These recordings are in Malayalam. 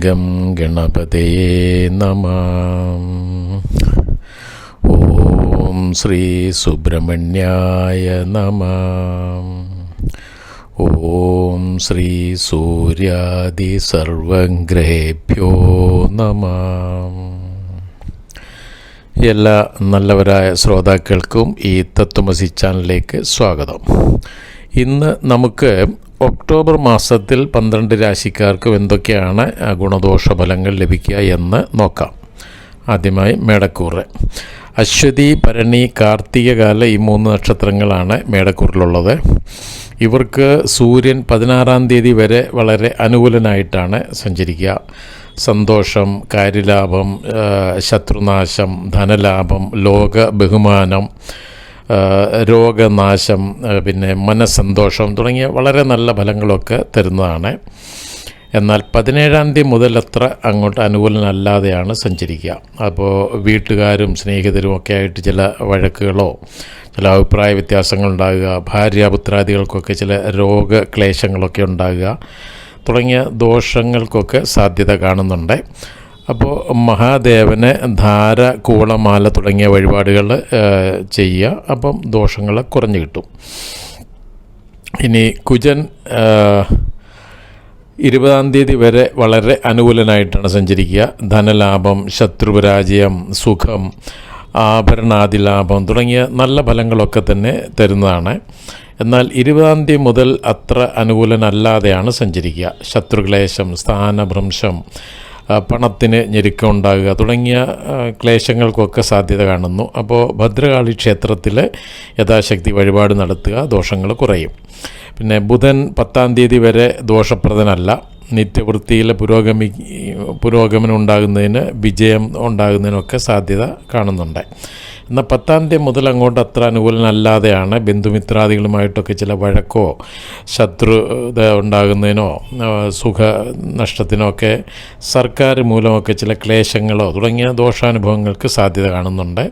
ഗം ഗണപതയേ നമഃ. ഓം ശ്രീ സുബ്രഹ്മണ്യായ നമഃ. ഓം ശ്രീ സൂര്യാദി സർവഗ്രഹേഭ്യോ നമഃ. എല്ലാ നല്ലവരായ ശ്രോതാക്കൾക്കും ഈ തത്വമസി ചാനലിലേക്ക് സ്വാഗതം. ഇന്ന് നമുക്ക് ഒക്ടോബർ മാസത്തിൽ 12 രാശിക്കാർക്കും എന്തൊക്കെയാണ് ഗുണദോഷ ഫലങ്ങൾ ലഭിക്കുക എന്ന് നോക്കാം. ആദ്യമായി മേടക്കൂറ്. അശ്വതി, ഭരണി, കാർത്തിക കാല ഈ 3 നക്ഷത്രങ്ങളാണ് മേടക്കൂറിലുള്ളത്. ഇവർക്ക് സൂര്യൻ 16-ാം തീയതി വരെ വളരെ അനുകൂലനായിട്ടാണ് സഞ്ചരിക്കുക. സന്തോഷം, കാര്യലാഭം, ശത്രുനാശം, ധനലാഭം, ലോക ബഹുമാനം, രോഗനാശം, പിന്നെ മനസ്സന്തോഷം തുടങ്ങിയ വളരെ നല്ല ഫലങ്ങളൊക്കെ തരുന്നതാണ്. എന്നാൽ 17-ാം തീയതി മുതൽ അത്ര അങ്ങോട്ട് അനുകൂലനല്ലാതെയാണ് സഞ്ചരിക്കുക. അപ്പോൾ വീട്ടുകാരും സ്നേഹിതരും ഒക്കെ ആയിട്ട് ചില വഴക്കുകളോ ചില അഭിപ്രായ വ്യത്യാസങ്ങളുണ്ടാകുക, ഭാര്യാപുത്രാദികൾക്കൊക്കെ ചില രോഗക്ലേശങ്ങളൊക്കെ ഉണ്ടാകുക തുടങ്ങിയ ദോഷങ്ങൾക്കൊക്കെ സാധ്യത കാണുന്നുണ്ട്. അപ്പോൾ മഹാദേവന് ധാര, കൂളമാല തുടങ്ങിയ വഴിപാടുകൾ ചെയ്യുക. അപ്പം ദോഷങ്ങൾ കുറഞ്ഞു കിട്ടും. ഇനി കുജൻ 20-ാം തീയതി വരെ വളരെ അനുകൂലനായിട്ടാണ് സഞ്ചരിക്കുക. ധനലാഭം, ശത്രുപരാജയം, സുഖം, ആഭരണാദി ലാഭം തുടങ്ങിയ നല്ല ഫലങ്ങളൊക്കെ തന്നെ തരുന്നതാണ്. എന്നാൽ 20-ാം തീയതി മുതൽ അത്ര അനുകൂലനല്ലാതെയാണ് സഞ്ചരിക്കുക. ശത്രുക്ലേശം, സ്ഥാനഭ്രംശം, പണത്തിന് ഞെരുക്കം ഉണ്ടാകുക തുടങ്ങിയ ക്ലേശങ്ങൾക്കൊക്കെ സാധ്യത കാണുന്നു. അപ്പോൾ ഭദ്രകാളി ക്ഷേത്രത്തിൽ യഥാശക്തി വഴിപാട് നടത്തുക, ദോഷങ്ങൾ കുറയും. പിന്നെ ബുധൻ 10-ാം തീയതി വരെ ദോഷപ്രദനല്ല. നിത്യവൃത്തിയിൽ പുരോഗമനം ഉണ്ടാകുന്നതിന്, വിജയം ഉണ്ടാകുന്നതിനൊക്കെ സാധ്യത കാണുന്നുണ്ട്. എന്നാൽ 10-ാം തീയതി മുതൽ അങ്ങോട്ട് അത്ര അനുകൂലനല്ലാതെയാണ്. ബന്ധുമിത്രാദികളുമായിട്ടൊക്കെ ചില വഴക്കോ ശത്രുത ഉണ്ടാകുന്നതിനോ സുഖനഷ്ടത്തിനോ ഒക്കെ, സർക്കാർ മൂലമൊക്കെ ചില ക്ലേശങ്ങളോ തുടങ്ങിയ ദോഷാനുഭവങ്ങൾക്ക് സാധ്യത കാണുന്നുണ്ട്.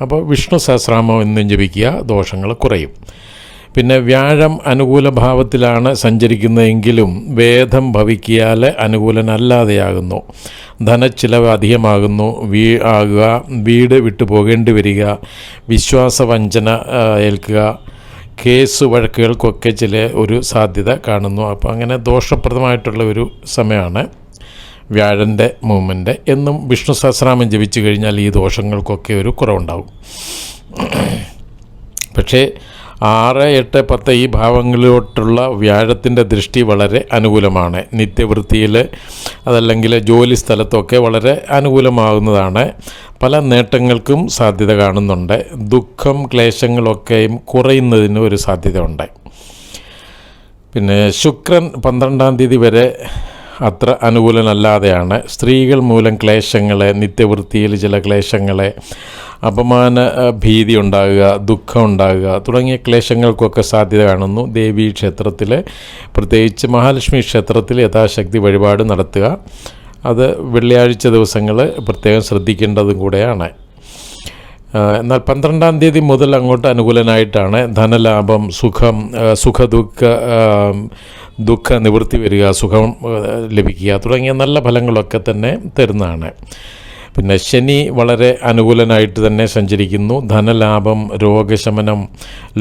അപ്പോൾ വിഷ്ണു സഹസ്രനാമം എന്നും ജപിക്കുക, ദോഷങ്ങൾ കുറയും. പിന്നെ വ്യാഴം അനുകൂല ഭാവത്തിലാണ് സഞ്ചരിക്കുന്നതെങ്കിലും വേദം ഭവിക്കിയാൽ അനുകൂലനല്ലാതെയാകുന്നു. ധനച്ചിലവ് അധികമാകുന്നു, വീട് വിട്ടു പോകേണ്ടി വരിക, വിശ്വാസവഞ്ചന ഏൽക്കുക, കേസ് വഴക്കുകൾക്കൊക്കെ ചില ഒരു സാധ്യത കാണുന്നു. അപ്പോൾ അങ്ങനെ ദോഷപ്രദമായിട്ടുള്ള ഒരു സമയമാണ് വ്യാഴൻ്റെ മൂവ്മെൻറ്റ്. എന്നും വിഷ്ണു സഹസ്രനാമം ജപിച്ചു കഴിഞ്ഞാൽ ഈ ദോഷങ്ങൾക്കൊക്കെ ഒരു കുറവുണ്ടാകും. പക്ഷേ 6, 8, 10 ഈ ഭാവങ്ങളിലോട്ടുള്ള വ്യാഴത്തിൻ്റെ ദൃഷ്ടി വളരെ അനുകൂലമാണ്. നിത്യവൃത്തിയിൽ അതല്ലെങ്കിൽ ജോലി സ്ഥലത്തൊക്കെ വളരെ അനുകൂലമാകുന്നതാണ്. പല നേട്ടങ്ങൾക്കും സാധ്യത കാണുന്നുണ്ട്. ദുഃഖം, ക്ലേശങ്ങളൊക്കെയും കുറയുന്നതിന് ഒരു സാധ്യതയുണ്ട്. പിന്നെ ശുക്രൻ 12-ാം തീയതി വരെ അത്ര അനുകൂലനല്ലാതെയാണ്. സ്ത്രീകൾ മൂലം ക്ലേശങ്ങൾ, നിത്യവൃത്തിയിൽ ചില ക്ലേശങ്ങൾ, അപമാന ഭീതി ഉണ്ടാകുക, ദുഃഖം ഉണ്ടാകുക തുടങ്ങിയ ക്ലേശങ്ങൾക്കൊക്കെ സാധ്യത കാണുന്നു. ദേവീ ക്ഷേത്രത്തിൽ, പ്രത്യേകിച്ച് മഹാലക്ഷ്മി ക്ഷേത്രത്തിൽ യഥാശക്തി വഴിപാട് നടത്തുക. അത് വെള്ളിയാഴ്ച ദിവസങ്ങൾ പ്രത്യേകം ശ്രദ്ധിക്കേണ്ടതും കൂടെയാണ്. എന്നാൽ 12-ാം തീയതി മുതൽ അങ്ങോട്ട് അനുകൂലനായിട്ടാണ്. ധനലാഭം, സുഖം, ദുഃഖ നിവൃത്തി വരിക, സുഖം ലഭിക്കുക തുടങ്ങിയ നല്ല ഫലങ്ങളൊക്കെ തന്നെ തരുന്നതാണ്. പിന്നെ ശനി വളരെ അനുകൂലനായിട്ട് തന്നെ സഞ്ചരിക്കുന്നു. ധനലാഭം, രോഗശമനം,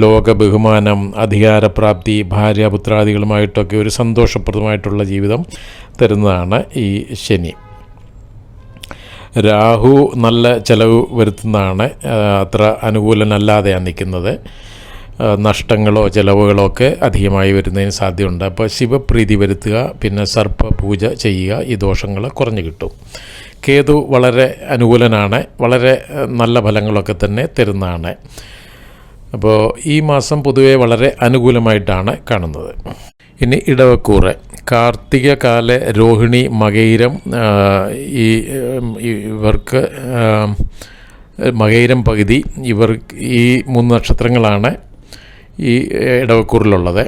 ലോക ബഹുമാനം, അധികാരപ്രാപ്തി, ഭാര്യാപുത്രാദികളുമായിട്ടൊക്കെ ഒരു സന്തോഷപ്രദമായിട്ടുള്ള ജീവിതം തരുന്നതാണ് ഈ ശനി. രാഹു നല്ല ചെലവ് വരുത്തുന്നതാണ്. അത്ര അനുകൂലനല്ലാതെയാണ് നിൽക്കുന്നത്. നഷ്ടങ്ങളോ ചിലവുകളോ ഒക്കെ അധികമായി വരുന്നതിന് സാധ്യതയുണ്ട്. അപ്പോൾ ശിവപ്രീതി വരുത്തുക, പിന്നെ സർപ്പ പൂജ ചെയ്യുക, ഈ ദോഷങ്ങൾ കുറഞ്ഞു കിട്ടും. കേതു വളരെ അനുകൂലനാണ്. വളരെ നല്ല ഫലങ്ങളൊക്കെ തന്നെ തരുന്നതാണ്. അപ്പോൾ ഈ മാസം പൊതുവെ വളരെ അനുകൂലമായിട്ടാണ് കാണുന്നത്. ഇനി ഇടവക്കൂറ്. കാർത്തിക കാല, രോഹിണി, മകയിരം, ഇവർക്ക് മകയിരം പകുതി, ഈ 3 നക്ഷത്രങ്ങളാണ് ഈ ഇടവക്കൂറിലുള്ളത്.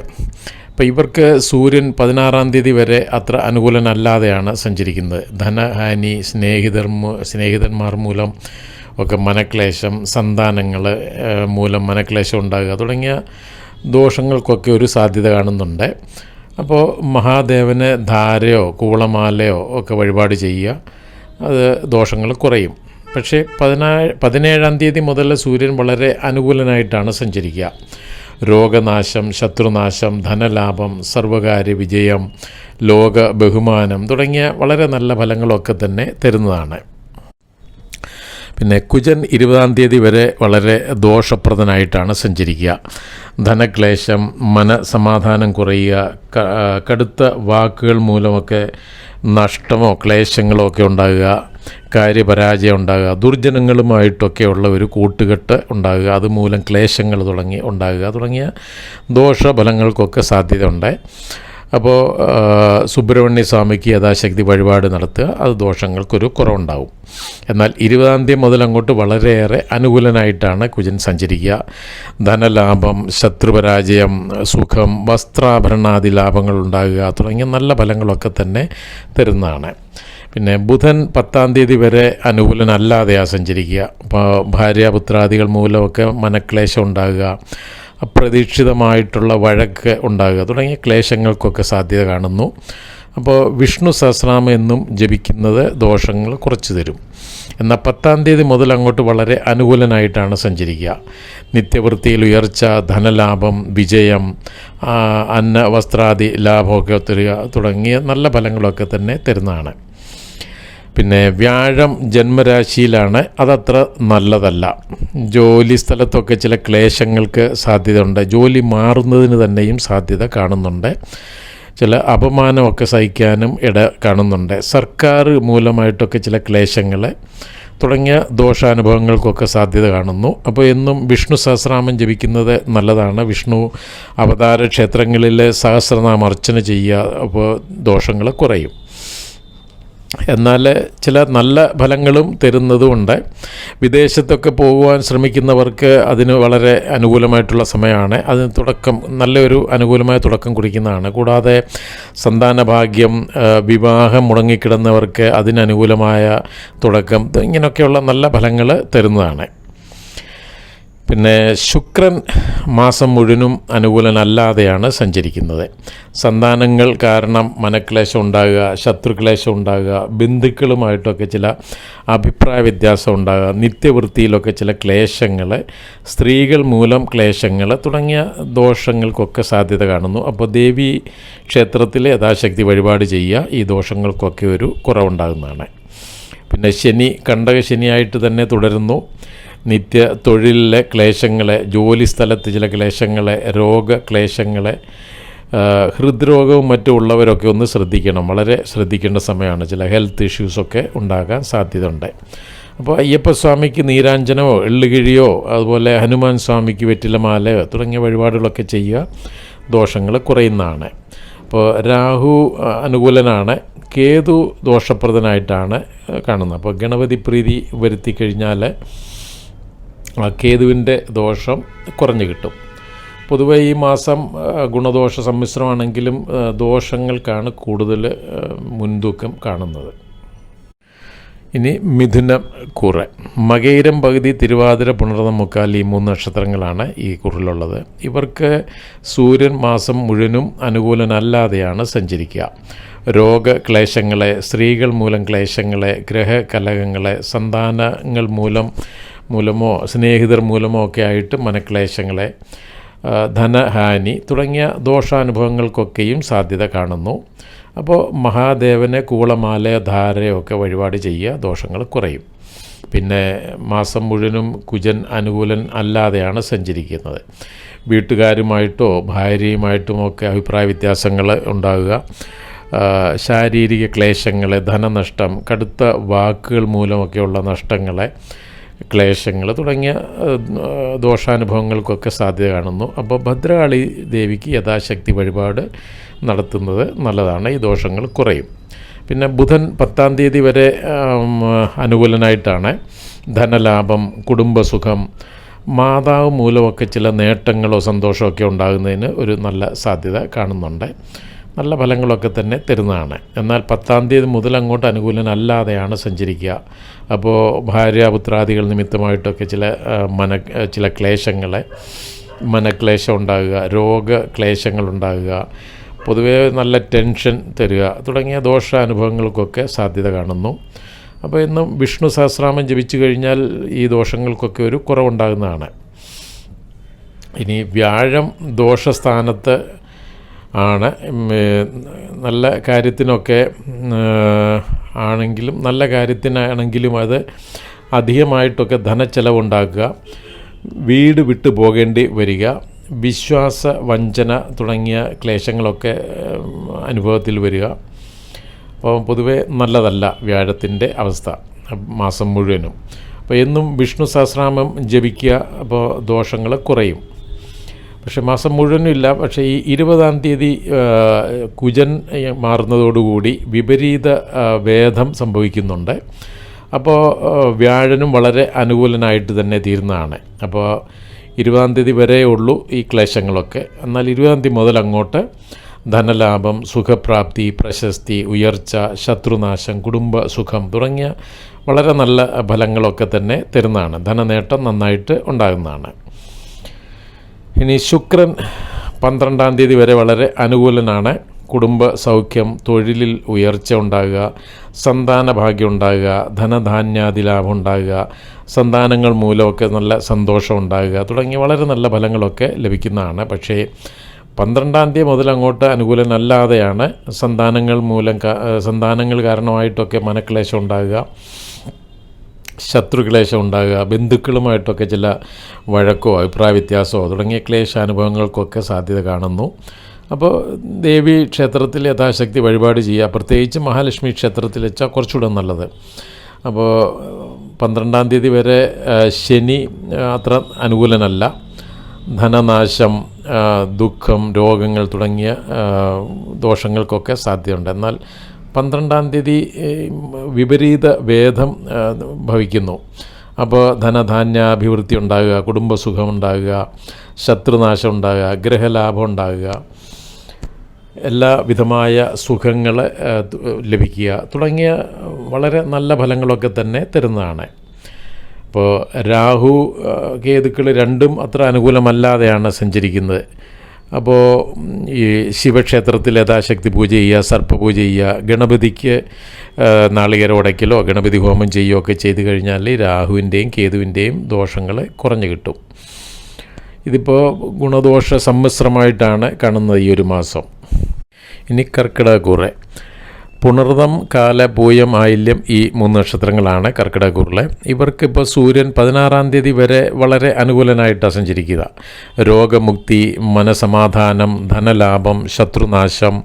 അപ്പോൾ ഇവർക്ക് സൂര്യൻ 16-ാം തീയതി വരെ അത്ര അനുകൂലനല്ലാതെയാണ് സഞ്ചരിക്കുന്നത്. ധനഹാനി, സ്നേഹിതന്മാർ മൂലം ഒക്കെ മനക്ലേശം, സന്താനങ്ങൾ മൂലം മനക്ലേശം ഉണ്ടാകുക തുടങ്ങിയ ദോഷങ്ങൾക്കൊക്കെ ഒരു സാധ്യത കാണുന്നുണ്ട്. അപ്പോൾ മഹാദേവന് ധാരയോ കൂളമാലയോ ഒക്കെ വഴിപാട് ചെയ്യുക, അത് ദോഷങ്ങൾ കുറയും. പക്ഷേ 17-ാം തീയതി മുതൽ സൂര്യൻ വളരെ അനുകൂലനായിട്ടാണ് സഞ്ചരിക്കുക. രോഗനാശം, ശത്രുനാശം, ധനലാഭം, സർവകാര്യ വിജയം, ലോക ബഹുമാനം തുടങ്ങിയ വളരെ നല്ല ഫലങ്ങളൊക്കെ തന്നെ തരുന്നതാണ്. പിന്നെ കുജൻ 20-ാം തീയതി വരെ വളരെ ദോഷപ്രദനായിട്ടാണ് സഞ്ചരിക്കുക. ധനക്ലേശം, മനസമാധാനം കുറയുക, കടുത്ത വാക്കുകൾ മൂലമൊക്കെ നഷ്ടമോ ക്ലേശങ്ങളോ ഒക്കെ ഉണ്ടാകുക, കാര്യപരാജയം ഉണ്ടാകുക, ദുർജനങ്ങളുമായിട്ടൊക്കെയുള്ള ഒരു കൂട്ടുകെട്ട് ഉണ്ടാകുക, അതുമൂലം ക്ലേശങ്ങൾ ഉണ്ടാകുക തുടങ്ങിയ ദോഷഫലങ്ങൾക്കൊക്കെ സാധ്യതയുണ്ട്. അപ്പോൾ സുബ്രഹ്മണ്യ സ്വാമിക്ക് യഥാശക്തി വഴിപാട് നടത്തുക, അത് ദോഷങ്ങൾക്കൊരു കുറവുണ്ടാവും. എന്നാൽ 20-ാം തീയതി മുതൽ അങ്ങോട്ട് വളരെയേറെ അനുകൂലനായിട്ടാണ് കുജൻ സഞ്ചരിക്കുക. ധനലാഭം, ശത്രുപരാജയം, സുഖം, വസ്ത്രാഭരണാദി ലാഭങ്ങൾ ഉണ്ടാകുക തുടങ്ങിയ നല്ല ഫലങ്ങളൊക്കെ തന്നെ തരുന്നതാണ്. പിന്നെ ബുധൻ 10-ാം തീയതി വരെ അനുകൂലനല്ലാതെയാണ് സഞ്ചരിക്കുക. അപ്പോൾ ഭാര്യാപുത്രാദികൾ മൂലമൊക്കെ മനക്ലേശം ഉണ്ടാകുക, അപ്രതീക്ഷിതമായിട്ടുള്ള വഴക്ക് ഉണ്ടാകുക തുടങ്ങിയ ക്ലേശങ്ങൾക്കൊക്കെ സാധ്യത കാണുന്നു. അപ്പോൾ വിഷ്ണു സഹസ്രനാമം എന്നും ജപിക്കുന്നത് ദോഷങ്ങൾ കുറച്ച് തരും. എന്നാൽ 10-ാം തീയതി മുതൽ അങ്ങോട്ട് വളരെ അനുകൂലനായിട്ടാണ് സഞ്ചരിക്കുക. നിത്യവൃത്തിയിൽ ഉയർച്ച, ധനലാഭം, വിജയം, വസ്ത്രാദി ലാഭമൊക്കെ തരിക തുടങ്ങിയ നല്ല ഫലങ്ങളൊക്കെ തന്നെ തരുന്നതാണ്. പിന്നെ വ്യാഴം ജന്മരാശിയിലാണ്, അതത്ര നല്ലതല്ല. ജോലി സ്ഥലത്തൊക്കെ ചില ക്ലേശങ്ങൾക്ക് സാധ്യതയുണ്ട്. ജോലി മാറുന്നതിന് തന്നെയും സാധ്യത കാണുന്നുണ്ട്. ചില അപമാനമൊക്കെ സഹിക്കാനും കാണുന്നുണ്ട്. സർക്കാർ മൂലമായിട്ടൊക്കെ ചില ക്ലേശങ്ങൾ തുടങ്ങിയ ദോഷാനുഭവങ്ങൾക്കൊക്കെ സാധ്യത കാണുന്നു. അപ്പോൾ എന്നും വിഷ്ണു സഹസ്രനാമം ജപിക്കുന്നത് നല്ലതാണ്. വിഷ്ണു അവതാര ക്ഷേത്രങ്ങളിൽ സഹസ്രനാമം അർച്ചന ചെയ്യുക, അപ്പോൾ ദോഷങ്ങൾ കുറയും. എന്നാൽ ചില നല്ല ഫലങ്ങളും തരുന്നതുമുണ്ട്. വിദേശത്തൊക്കെ പോകുവാൻ ശ്രമിക്കുന്നവർക്ക് അതിന് വളരെ അനുകൂലമായിട്ടുള്ള സമയമാണ്. അതിന് നല്ലൊരു അനുകൂലമായ തുടക്കം കുറിക്കുന്നതാണ്. കൂടാതെ സന്താനഭാഗ്യം, വിവാഹം മുടങ്ങിക്കിടന്നവർക്ക് അതിനനുകൂലമായ തുടക്കം, ഇങ്ങനെയൊക്കെയുള്ള നല്ല ഫലങ്ങൾ തരുന്നതാണ്. പിന്നെ ശുക്രൻ മാസം മുഴുവനും അനുകൂലനല്ലാതെയാണ് സഞ്ചരിക്കുന്നത്. സന്താനങ്ങൾ കാരണം മനക്ലേശം ഉണ്ടാകുക, ശത്രുക്ലേശം ഉണ്ടാകുക, ബന്ധുക്കളുമായിട്ടൊക്കെ ചില അഭിപ്രായ വ്യത്യാസം ഉണ്ടാകുക, നിത്യവൃത്തിയിലൊക്കെ ചില ക്ലേശങ്ങൾ, സ്ത്രീകൾ മൂലം ക്ലേശങ്ങൾ തുടങ്ങിയ ദോഷങ്ങൾക്കൊക്കെ സാധ്യത കാണുന്നു. അപ്പോൾ ദേവി ക്ഷേത്രത്തിൽ യഥാശക്തി വഴിപാട് ചെയ്യുക, ഈ ദോഷങ്ങൾക്കൊക്കെ ഒരു കുറവുണ്ടാകുന്നതാണ്. പിന്നെ ശനി കണ്ടകശനിയായിട്ട് തന്നെ തുടരുന്നു. നിത്യ തൊഴിലിലെ ക്ലേശങ്ങളെ, ജോലി സ്ഥലത്ത് ചില ക്ലേശങ്ങളെ, രോഗക്ലേശങ്ങളെ, ഹൃദ്രോഗവും മറ്റും ഉള്ളവരൊക്കെ ഒന്ന് ശ്രദ്ധിക്കണം, വളരെ ശ്രദ്ധിക്കേണ്ട സമയമാണ്. ചില ഹെൽത്ത് ഇഷ്യൂസൊക്കെ ഉണ്ടാകാൻ സാധ്യതയുണ്ട്. അപ്പോൾ അയ്യപ്പസ്വാമിക്ക് നീരാഞ്ജനമോ എള്ളുകിഴിയോ അതുപോലെ ഹനുമാൻ സ്വാമിക്ക് വെറ്റിലമാലയോ തുടങ്ങിയ വഴിപാടുകളൊക്കെ ചെയ്യുക, ദോഷങ്ങൾ കുറയുന്നതാണ്. അപ്പോൾ രാഹു അനുകൂലനാണ്, കേതു ദോഷപ്രദനായിട്ടാണ് കാണുന്നത്. അപ്പോൾ ഗണപതി പ്രീതി വരുത്തി കഴിഞ്ഞാൽ കേതുവിൻ്റെ ദോഷം കുറഞ്ഞു കിട്ടും. പൊതുവെ ഈ മാസം ഗുണദോഷ സമ്മിശ്രമാണെങ്കിലും ദോഷങ്ങൾക്കാണ് കൂടുതൽ മുൻതൂക്കം കാണുന്നത്. ഇനി മിഥുനം കൂറ്. മകയിരം പകുതി, തിരുവാതിര, പുണർതം, മുക്കാൽ ഈ 3 നക്ഷത്രങ്ങളാണ് ഈ കൂറിലുള്ളത്. ഇവർക്ക് സൂര്യൻ മാസം മുഴുവനും അനുകൂലനല്ലാതെയാണ് സഞ്ചരിക്കുക. രോഗക്ലേശങ്ങളെ, സ്ത്രീകൾ മൂലം ക്ലേശങ്ങളെ, ഗ്രഹകലഹങ്ങളെ, സന്താനങ്ങൾ മൂലമോ സ്നേഹിതർ മൂലമോ ഒക്കെ ആയിട്ട് മനക്ലേശങ്ങളെ, ധനഹാനി തുടങ്ങിയ ദോഷാനുഭവങ്ങൾക്കൊക്കെയും സാധ്യത കാണുന്നു. അപ്പോൾ മഹാദേവനെ കൂളമാല, ധാരയോ ഒക്കെ വഴിപാട് ചെയ്യുക, ദോഷങ്ങൾ കുറയും. പിന്നെ മാസം മുഴുവനും കുജൻ അനുകൂലൻ അല്ലാതെയാണ് സഞ്ചരിക്കുന്നത്. വീട്ടുകാരുമായിട്ടോ ഭാര്യയുമായിട്ടുമൊക്കെ അഭിപ്രായ വ്യത്യാസങ്ങൾ ഉണ്ടാകുക, ശാരീരിക ക്ലേശങ്ങൾ, ധനനഷ്ടം, കടുത്ത വാക്കുകൾ മൂലമൊക്കെയുള്ള നഷ്ടങ്ങളെ, ക്ലേശങ്ങൾ തുടങ്ങിയ ദോഷാനുഭവങ്ങൾക്കൊക്കെ സാധ്യത കാണുന്നു. അപ്പോൾ ഭദ്രകാളി ദേവിക്ക് യഥാശക്തി വഴിപാട് നടത്തുന്നത് നല്ലതാണ്, ഈ ദോഷങ്ങൾ കുറയും. പിന്നെ ബുധൻ 10-ാം തീയതി വരെ അനുകൂലനായിട്ടാണ്. ധനലാഭം, കുടുംബസുഖം, മാതാവ് മൂലമൊക്കെ ചില നേട്ടങ്ങളോ സന്തോഷമൊക്കെ ഉണ്ടാകുന്നതിന് ഒരു നല്ല സാധ്യത കാണുന്നുണ്ട്. നല്ല ഫലങ്ങളൊക്കെ തന്നെ തരുന്നതാണ്. എന്നാൽ 10-ാം തീയതി മുതൽ അങ്ങോട്ട് അനുകൂലനല്ലാതെയാണ് സഞ്ചരിക്കുക. അപ്പോൾ ഭാര്യാപുത്രാദികൾ നിമിത്തമായിട്ടൊക്കെ ചില ക്ലേശങ്ങളെ, മനക്ലേശം ഉണ്ടാകുക, രോഗക്ലേശങ്ങൾ ഉണ്ടാകുക, പൊതുവേ നല്ല ടെൻഷൻ തരിക തുടങ്ങിയ ദോഷാനുഭവങ്ങൾക്കൊക്കെ സാധ്യത കാണുന്നു. അപ്പോൾ എന്നും വിഷ്ണു സഹസ്രനാമം ജപിച്ചു കഴിഞ്ഞാൽ ഈ ദോഷങ്ങൾക്കൊക്കെ ഒരു കുറവുണ്ടാകുന്നതാണ്. ഇനി വ്യാഴം ദോഷസ്ഥാനത്ത് ആണ്. നല്ല കാര്യത്തിനൊക്കെ ആണെങ്കിലും നല്ല കാര്യത്തിനാണെങ്കിലും അത് അധികമായിട്ടൊക്കെ ധനച്ചെലവുണ്ടാക്കുക, വീട് വിട്ടു പോകേണ്ടി വരിക, വിശ്വാസ വഞ്ചന തുടങ്ങിയ ക്ലേശങ്ങളൊക്കെ അനുഭവത്തിൽ വരിക. അപ്പോൾ പൊതുവെ നല്ലതല്ല വ്യാഴത്തിൻ്റെ അവസ്ഥ മാസം മുഴുവനും. അപ്പോൾ എന്നും വിഷ്ണു സഹസ്രനാമം ജപിക്കുക, അപ്പോൾ ദോഷങ്ങൾ കുറയും. പക്ഷേ മാസം മുഴുവനും ഇല്ല. പക്ഷേ ഈ 20-ാം തീയതി കുജൻ മാറുന്നതോടുകൂടി വിപരീത വേദം സംഭവിക്കുന്നുണ്ട്. അപ്പോൾ വ്യാഴനും വളരെ അനുകൂലനായിട്ട് തന്നെ തീരുന്നതാണ്. അപ്പോൾ 20-ാം തീയതി വരെ ഉള്ളൂ ഈ ക്ലേശങ്ങളൊക്കെ. എന്നാൽ 20-ാം തീയതി മുതൽ അങ്ങോട്ട് ധനലാഭം, സുഖപ്രാപ്തി, പ്രശസ്തി, ഉയർച്ച, ശത്രുനാശം, കുടുംബ സുഖം തുടങ്ങിയ വളരെ നല്ല ഫലങ്ങളൊക്കെ തന്നെ തരുന്നതാണ്. ധനനേട്ടം നന്നായിട്ട് ഉണ്ടാകുന്നതാണ്. ഇനി ശുക്രൻ 12-ാം തീയതി വരെ വളരെ അനുകൂലനാണ്. കുടുംബ സൗഖ്യം, തൊഴിലിൽ ഉയർച്ച ഉണ്ടാകുക, സന്താന ഭാഗ്യം ഉണ്ടാകുക, ധനധാന്യാദി ലാഭം ഉണ്ടാകുക, സന്താനങ്ങൾ മൂലമൊക്കെ നല്ല സന്തോഷം ഉണ്ടാകുക തുടങ്ങിയ വളരെ നല്ല ഫലങ്ങളൊക്കെ ലഭിക്കുന്നതാണ്. പക്ഷേ 12-ാം തീയതി മുതൽ അങ്ങോട്ട് അനുകൂലനല്ലാതെയാണ്. സന്താനങ്ങൾ കാരണമായിട്ടൊക്കെ മനക്ലേശം ഉണ്ടാകുക, ശത്രുക്ലേശം ഉണ്ടാകുക, ബന്ധുക്കളുമായിട്ടൊക്കെ ചില വഴക്കോ അഭിപ്രായ വ്യത്യാസമോ തുടങ്ങിയ ക്ലേശാനുഭവങ്ങൾക്കൊക്കെ സാധ്യത കാണുന്നു. അപ്പോൾ ദേവി ക്ഷേത്രത്തിൽ യഥാശക്തി വഴിപാട് ചെയ്യുക, പ്രത്യേകിച്ച് മഹാലക്ഷ്മി ക്ഷേത്രത്തിൽ വെച്ചാൽ കുറച്ചുകൂടെ നല്ലത്. അപ്പോൾ 12-ാം തീയതി വരെ ശനി അത്ര അനുകൂലനല്ല. ധനനാശം, ദുഃഖം, രോഗങ്ങൾ തുടങ്ങിയ ദോഷങ്ങൾക്കൊക്കെ സാധ്യതയുണ്ട്. എന്നാൽ 12-ാം തീയതി വിപരീത വേദം ഭവിക്കുന്നു. അപ്പോൾ ധനധാന്യാഭിവൃദ്ധി ഉണ്ടാകുക, കുടുംബസുഖം ഉണ്ടാകുക, ശത്രുനാശം ഉണ്ടാകുക, ഗ്രഹലാഭം ഉണ്ടാകുക, എല്ലാവിധമായ സുഖങ്ങൾ ലഭിക്കുക തുടങ്ങിയ വളരെ നല്ല ഫലങ്ങളൊക്കെ തന്നെ തരുന്നതാണ്. ഇപ്പോൾ രാഹു കേതുക്കൾ രണ്ടും അത്ര അനുകൂലമല്ലാതെയാണ് സഞ്ചരിക്കുന്നത്. അപ്പോൾ ഈ ശിവക്ഷേത്രത്തിൽ യഥാശക്തി പൂജ ചെയ്യുക, സർപ്പപൂജ ചെയ്യുക, ഗണപതിക്ക് നാളികേരം ഉടയ്ക്കലോ ഗണപതി ഹോമം ചെയ്യുകയോ ഒക്കെ ചെയ്തു കഴിഞ്ഞാൽ രാഹുവിൻ്റെയും കേതുവിൻ്റെയും ദോഷങ്ങൾ കുറഞ്ഞു കിട്ടും. ഇതിപ്പോൾ ഗുണദോഷ സമ്മിശ്രമായിട്ടാണ് കാണുന്നത് ഈ ഒരു മാസം. ഇനി കർക്കിടകക്കൂറ്. പുണർതം, കാല, പൂയം, ആയില്യം ഈ 3 നക്ഷത്രങ്ങളാണ് കർക്കിടകക്കൂറിലെ. ഇവർക്കിപ്പോൾ സൂര്യൻ 16-ാം തീയതി വരെ വളരെ അനുകൂലനായിട്ടാണ് സഞ്ചരിക്കുക. രോഗമുക്തി, മനസമാധാനം, ധനലാഭം, ശത്രുനാശം,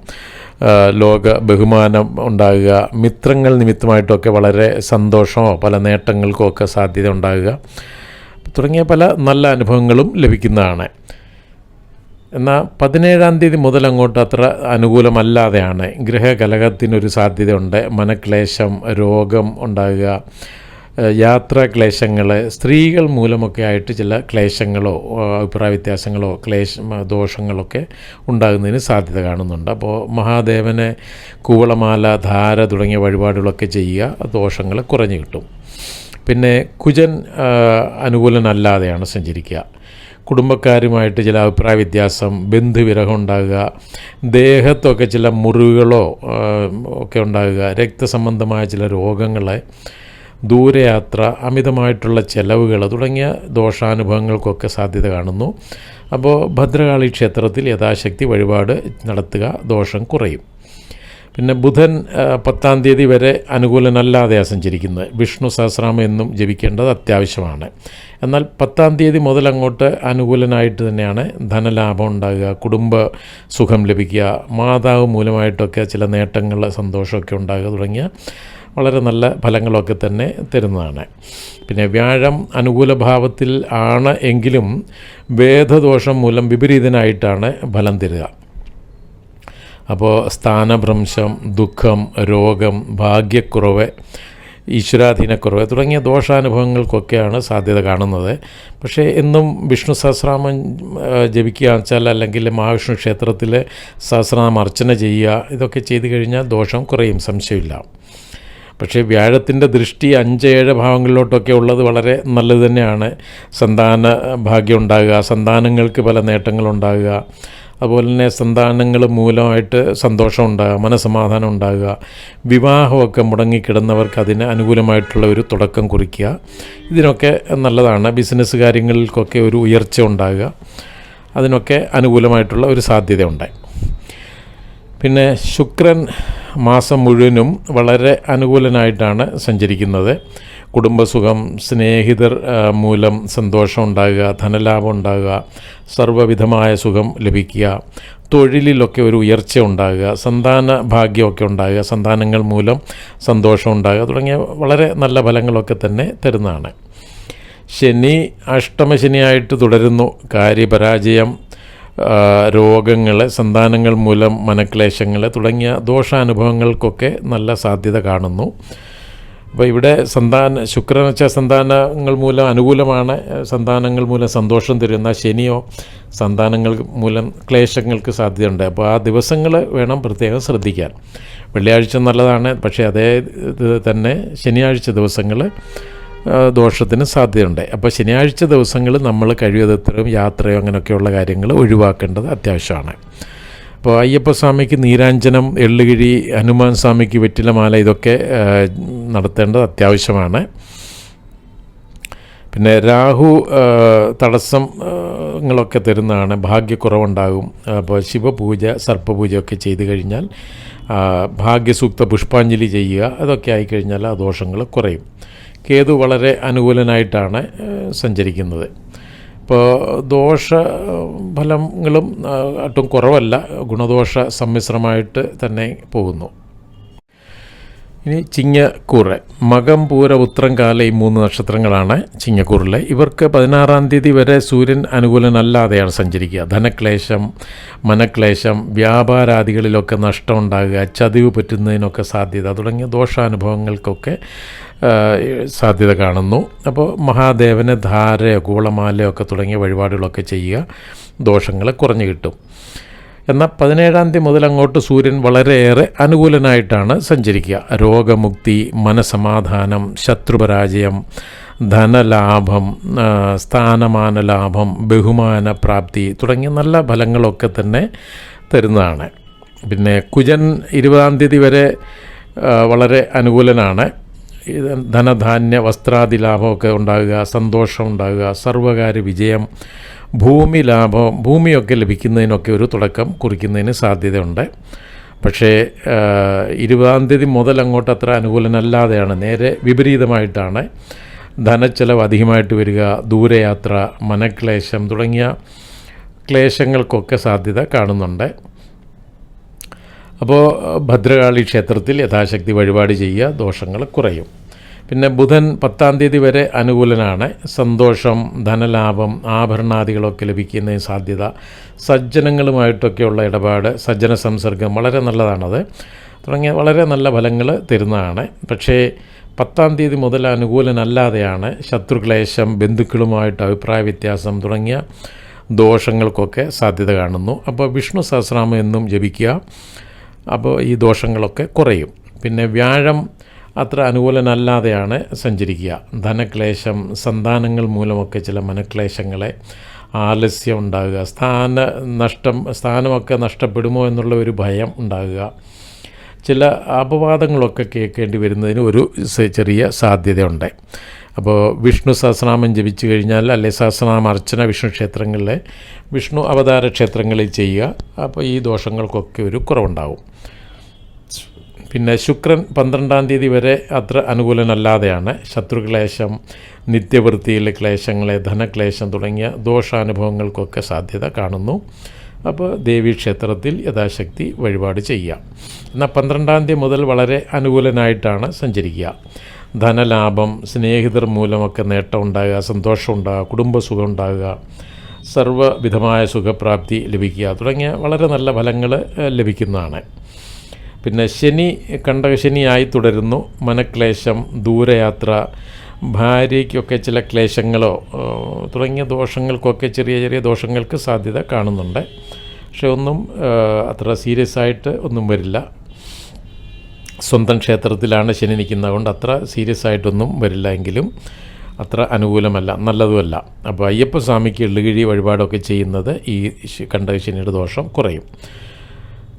ലോക ബഹുമാനം ഉണ്ടാകുക, മിത്രങ്ങൾ നിമിത്തമായിട്ടൊക്കെ വളരെ സന്തോഷമോ പല നേട്ടങ്ങൾക്കോ ഒക്കെ സാധ്യത ഉണ്ടാകുക തുടങ്ങിയ പല നല്ല അനുഭവങ്ങളും ലഭിക്കുന്നതാണ്. എന്നാൽ 17-ാം തീയതി മുതൽ അങ്ങോട്ട് അത്ര അനുകൂലമല്ലാതെയാണ്. ഗ്രഹകലഹത്തിനൊരു സാധ്യതയുണ്ട്. മനക്ലേശം, രോഗം ഉണ്ടാകുക, യാത്രാക്ലേശങ്ങൾ, സ്ത്രീകൾ മൂലമൊക്കെ ആയിട്ട് ചില ക്ലേശങ്ങളോ അഭിപ്രായ വ്യത്യാസങ്ങളോ ദോഷങ്ങളൊക്കെ ഉണ്ടാകുന്നതിന് സാധ്യത കാണുന്നുണ്ട്. അപ്പോൾ മഹാദേവനെ കൂവളമാല, ധാര തുടങ്ങിയ വഴിപാടുകളൊക്കെ ചെയ്യുക, ദോഷങ്ങൾ കുറഞ്ഞു കിട്ടും. പിന്നെ കുജൻ അനുകൂലനല്ലാതെയാണ് സഞ്ചരിക്കുക. കുടുംബക്കാരുമായിട്ട് ചില അഭിപ്രായ വ്യത്യാസം, ബന്ധുവിരഹം ഉണ്ടാകുക, ദേഹത്തൊക്കെ ചില മുറിവുകളോ ഒക്കെ ഉണ്ടാകുക, രക്തസംബന്ധമായ ചില രോഗങ്ങൾ, ദൂരയാത്ര, അമിതമായിട്ടുള്ള ചെലവുകൾ തുടങ്ങിയ ദോഷാനുഭവങ്ങൾക്കൊക്കെ സാധ്യത കാണുന്നു. അപ്പോൾ ഭദ്രകാളി ക്ഷേത്രത്തിൽ യഥാശക്തി വഴിപാട് നടത്തുക, ദോഷം കുറയും. പിന്നെ ബുധൻ 10-ാം തീയതി വരെ അനുകൂലനല്ലാതെയാണ് സഞ്ചരിക്കുന്നത്. വിഷ്ണു സഹസ്രനാമം എന്നും ജപിക്കേണ്ടത് അത്യാവശ്യമാണ്. എന്നാൽ 10-ാം തീയതി മുതൽ അങ്ങോട്ട് അനുകൂലനായിട്ട് തന്നെയാണ്. ധനലാഭം ഉണ്ടാകുക, കുടുംബ സുഖം ലഭിക്കുക, മാതാവ് മൂലമായിട്ടൊക്കെ ചില നേട്ടങ്ങൾ, സന്തോഷമൊക്കെ ഉണ്ടാകുക തുടങ്ങിയ വളരെ നല്ല ഫലങ്ങളൊക്കെ തന്നെ തരുന്നതാണ്. പിന്നെ വ്യാഴം അനുകൂല ഭാവത്തിൽ ആണ് എങ്കിലും വേദദോഷം മൂലം വിപരീതനായിട്ടാണ് ഫലം തരിക. അപ്പോൾ സ്ഥാനഭ്രംശം, ദുഃഖം, രോഗം, ഭാഗ്യക്കുറവ്, ഈശ്വരാധീനക്കുറവ് തുടങ്ങിയ ദോഷാനുഭവങ്ങൾക്കൊക്കെയാണ് സാധ്യത കാണുന്നത്. പക്ഷേ എന്നും വിഷ്ണു സഹസ്രനാമം ജപിക്കുക വെച്ചാൽ, അല്ലെങ്കിൽ മഹാവിഷ്ണു ക്ഷേത്രത്തിൽ സഹസ്രനാമം അർച്ചന ചെയ്യുക, ഇതൊക്കെ ചെയ്തു കഴിഞ്ഞാൽ ദോഷം കുറയും, സംശയമില്ല. പക്ഷേ വ്യാഴത്തിൻ്റെ ദൃഷ്ടി 5-7 ഭാവങ്ങളിലോട്ടൊക്കെ ഉള്ളത് വളരെ നല്ലത് തന്നെയാണ്. സന്താന ഭാഗ്യം ഉണ്ടാകുക, സന്താനങ്ങൾക്ക് പല നേട്ടങ്ങളുണ്ടാകുക, അതുപോലെ തന്നെ സന്താനങ്ങൾ മൂലമായിട്ട് സന്തോഷം ഉണ്ടാകുക, മനസമാധാനം ഉണ്ടാകുക, വിവാഹമൊക്കെ മുടങ്ങിക്കിടന്നവർക്ക് അതിന് അനുകൂലമായിട്ടുള്ള ഒരു തുടക്കം കുറിക്കുക, ഇതിനൊക്കെ നല്ലതാണ്. ബിസിനസ് കാര്യങ്ങൾക്കൊക്കെ ഒരു ഉയർച്ച ഉണ്ടാകുക, അതിനൊക്കെ അനുകൂലമായിട്ടുള്ള ഒരു സാധ്യതയുണ്ട്. പിന്നെ ശുക്രൻ മാസം മുഴുവനും വളരെ അനുകൂലനായിട്ടാണ് സഞ്ചരിക്കുന്നത്. കുടുംബസുഖം, സ്നേഹിതർ മൂലം സന്തോഷം ഉണ്ടാകുക, ധനലാഭം ഉണ്ടാകുക, സർവ്വവിധമായ സുഖം ലഭിക്കുക, തൊഴിലിലൊക്കെ ഒരു ഉയർച്ച ഉണ്ടാകുക, സന്താന ഭാഗ്യമൊക്കെ ഉണ്ടാകുക, സന്താനങ്ങൾ മൂലം സന്തോഷം ഉണ്ടാകുക തുടങ്ങിയ വളരെ നല്ല ഫലങ്ങളൊക്കെ തന്നെ തരുന്നതാണ്. ശനി അഷ്ടമശനിയായിട്ട് തുടരുന്നു. കാര്യപരാജയം, രോഗങ്ങൾ, സന്താനങ്ങൾ മൂലം മനക്ലേശങ്ങൾ തുടങ്ങിയ ദോഷാനുഭവങ്ങൾക്കൊക്കെ നല്ല സാധ്യത കാണുന്നു. അപ്പോൾ ഇവിടെ ശുക്രൻ വെച്ചാൽ സന്താനങ്ങൾ മൂലം അനുകൂലമാണ്, സന്താനങ്ങൾ മൂലം സന്തോഷം തരുന്ന. ശനിയോ സന്താനങ്ങൾ മൂലം ക്ലേശങ്ങൾക്ക് സാധ്യതയുണ്ട്. അപ്പോൾ ആ ദിവസങ്ങൾ വേണം പ്രത്യേകം ശ്രദ്ധിക്കാൻ. വെള്ളിയാഴ്ച നല്ലതാണ്, പക്ഷേ അതേ തന്നെ ശനിയാഴ്ച ദിവസങ്ങൾ ദോഷത്തിന് സാധ്യതയുണ്ട്. അപ്പോൾ ശനിയാഴ്ച ദിവസങ്ങൾ നമ്മൾ കഴിവതും യാത്രയോ അങ്ങനെയൊക്കെയുള്ള കാര്യങ്ങൾ ഒഴിവാക്കേണ്ടത് അത്യാവശ്യമാണ്. അപ്പോൾ അയ്യപ്പസ്വാമിക്ക് നീരാഞ്ജനം, എള്ളുകിഴി, ഹനുമാൻ സ്വാമിക്ക് വെറ്റിലമാല ഇതൊക്കെ നടത്തേണ്ടത് അത്യാവശ്യമാണ്. പിന്നെ രാഹു തടസ്സങ്ങളൊക്കെ തരുന്നതാണ്, ഭാഗ്യക്കുറവുണ്ടാകും. അപ്പോൾ ശിവപൂജ, സർപ്പപൂജയൊക്കെ ചെയ്തു കഴിഞ്ഞാൽ, ഭാഗ്യസൂക്ത പുഷ്പാഞ്ജലി ചെയ്യുക, അതൊക്കെ ആയിക്കഴിഞ്ഞാൽ ആ ദോഷങ്ങൾ കുറയും. കേതു വളരെ അനുകൂലനായിട്ടാണ് സഞ്ചരിക്കുന്നത്. ഇപ്പോൾ ദോഷഫലങ്ങളും ഒട്ടും കുറവല്ല, ഗുണദോഷ സമ്മിശ്രമായിട്ട് തന്നെ പോകുന്നു. ഇനി ചിങ്ങക്കൂറ്, മകം, പൂര, ഉത്രം, കാല ഈ 3 നക്ഷത്രങ്ങളാണ് ചിങ്ങക്കൂറിലെ. ഇവർക്ക് 16-ാം തീയതി വരെ സൂര്യൻ അനുകൂലനല്ലാതെയാണ് സഞ്ചരിക്കുക. ധനക്ലേശം, മനക്ലേശം, വ്യാപാരാദികളിലൊക്കെ നഷ്ടമുണ്ടാകുക, ചതിവ് പറ്റുന്നതിനൊക്കെ സാധ്യത തുടങ്ങിയ ദോഷാനുഭവങ്ങൾക്കൊക്കെ സാധ്യത കാണുന്നു. അപ്പോൾ മഹാദേവന് ധാരയോ കൂളമാലയോ ഒക്കെ തുടങ്ങിയ വഴിപാടുകളൊക്കെ ചെയ്യുക, ദോഷങ്ങൾ കുറഞ്ഞു കിട്ടും. എന്നാൽ 17-ാം തീയതി മുതൽ അങ്ങോട്ട് സൂര്യൻ വളരെയേറെ അനുകൂലനായിട്ടാണ് സഞ്ചരിക്കുക. രോഗമുക്തി, മനസമാധാനം, ശത്രുപരാജയം, ധനലാഭം, സ്ഥാനമാന ലാഭം, ബഹുമാന പ്രാപ്തി തുടങ്ങിയ നല്ല ഫലങ്ങളൊക്കെ തന്നെ തരുന്നതാണ്. പിന്നെ കുജൻ 20-ാം തീയതി വരെ വളരെ അനുകൂലനാണ്. ധനധാന്യ വസ്ത്രാദി ലാഭമൊക്കെ ഉണ്ടാകുക, സന്തോഷം ഉണ്ടാകുക, സർവകാര്യ വിജയം, ഭൂമി ലാഭം, ഭൂമിയൊക്കെ ലഭിക്കുന്നതിനൊക്കെ ഒരു തുടക്കം കുറിക്കുന്നതിന് സാധ്യതയുണ്ട്. പക്ഷേ 20-ാം തീയതി മുതൽ അങ്ങോട്ട് അത്ര അനുകൂലനല്ലാതെയാണ്, നേരെ വിപരീതമായിട്ടാണ്. ധനച്ചെലവ് അധികമായിട്ട് വരിക, ദൂരയാത്ര, മനക്ലേശം തുടങ്ങിയ ക്ലേശങ്ങൾക്കൊക്കെ സാധ്യത കാണുന്നുണ്ട്. അപ്പോൾ ഭദ്രകാളി ക്ഷേത്രത്തിൽ യഥാശക്തി വഴിപാട് ചെയ്യുക, ദോഷങ്ങൾ കുറയും. പിന്നെ ബുധൻ 10-ാം തീയതി വരെ അനുകൂലനാണ്. സന്തോഷം, ധനലാഭം, ആഭരണാദികളൊക്കെ ലഭിക്കുന്നതിന് സാധ്യത, സജ്ജനങ്ങളുമായിട്ടൊക്കെയുള്ള ഇടപാട്, സജ്ജന സംസർഗം വളരെ നല്ലതാണത് തുടങ്ങിയ വളരെ നല്ല ഫലങ്ങൾ തരുന്നതാണ്. പക്ഷേ 10-ാം തീയതി മുതൽ അനുകൂലനല്ലാതെയാണ്. ശത്രുക്ലേശം, ബന്ധുക്കളുമായിട്ട് അഭിപ്രായ വ്യത്യാസം തുടങ്ങിയ ദോഷങ്ങൾക്കൊക്കെ സാധ്യത കാണുന്നു. അപ്പോൾ വിഷ്ണു സഹസ്രനാമം എന്നും ജപിക്കുക, അപ്പോൾ ഈ ദോഷങ്ങളൊക്കെ കുറയും. പിന്നെ വ്യാഴം അത്ര അനുകൂലനല്ലാതെയാണ് സഞ്ചരിക്കുക. ധനക്ലേശം, സന്താനങ്ങൾ മൂലമൊക്കെ ചില മനക്ലേശങ്ങളെ, ആലസ്യം ഉണ്ടാകുക, സ്ഥാനമൊക്കെ നഷ്ടപ്പെടുമോ എന്നുള്ള ഒരു ഭയം ഉണ്ടാകുക, ചില അപവാദങ്ങളൊക്കെ കേൾക്കേണ്ടി വരുന്നതിന് ഒരു ചെറിയ സാധ്യതയുണ്ട്. അപ്പോൾ വിഷ്ണു സഹസ്രനാമം ജപിച്ചു കഴിഞ്ഞാൽ, അല്ലെ സഹസ്രനാമ അർച്ചന വിഷ്ണു ക്ഷേത്രങ്ങളിലെ വിഷ്ണു അവതാര ക്ഷേത്രങ്ങളിൽ ചെയ്യുക, അപ്പോൾ ഈ ദോഷങ്ങൾക്കൊക്കെ ഒരു കുറവുണ്ടാവും. പിന്നെ ശുക്രൻ 12-ാം തീയതി വരെ അത്ര അനുകൂലനല്ലാതെയാണ്. ശത്രുക്ലേശം, നിത്യവൃത്തിയിലെ ക്ലേശങ്ങളെ, ധനക്ലേശം തുടങ്ങിയ ദോഷാനുഭവങ്ങൾക്കൊക്കെ സാധ്യത കാണുന്നു. അപ്പോൾ ദേവീക്ഷേത്രത്തിൽ യഥാശക്തി വഴിപാട് ചെയ്യുക. എന്നാൽ 12-ാം തീയതി മുതൽ വളരെ അനുകൂലനായിട്ടാണ് സഞ്ചരിക്കുക. ധനലാഭം, സ്നേഹിതർ മൂലമൊക്കെ നേട്ടം ഉണ്ടാകുക, സന്തോഷം ഉണ്ടാകുക, കുടുംബസുഖം ഉണ്ടാകുക, സർവ്വവിധമായ സുഖപ്രാപ്തി ലഭിക്കുക തുടങ്ങിയ വളരെ നല്ല ഫലങ്ങൾ ലഭിക്കുന്നതാണ്. പിന്നെ ശനി കണ്ടകശനിയായി തുടരുന്നു. മനക്ലേശം, ദൂരയാത്ര, ഭാര്യയ്ക്കൊക്കെ ചില ക്ലേശങ്ങളോ തുടങ്ങിയ ദോഷങ്ങൾക്കൊക്കെ ചെറിയ ചെറിയ ദോഷങ്ങൾക്ക് സാധ്യത കാണുന്നുണ്ട്. പക്ഷെ ഒന്നും അത്ര സീരിയസ് ആയിട്ട് ഒന്നും വരില്ല. സ്വന്തം ക്ഷേത്രത്തിലാണ് ശനി നിൽക്കുന്നത് കൊണ്ട് അത്ര സീരിയസ് ആയിട്ടൊന്നും വരില്ല. എങ്കിലും അത്ര അനുകൂലമല്ല, നല്ലതുമല്ല. അപ്പോൾ അയ്യപ്പസ്വാമിക്ക് എള്ളുകിഴി വഴിപാടൊക്കെ ചെയ്യുന്നത് ഈ കണ്ടകശനിയുടെ ദോഷം കുറയും.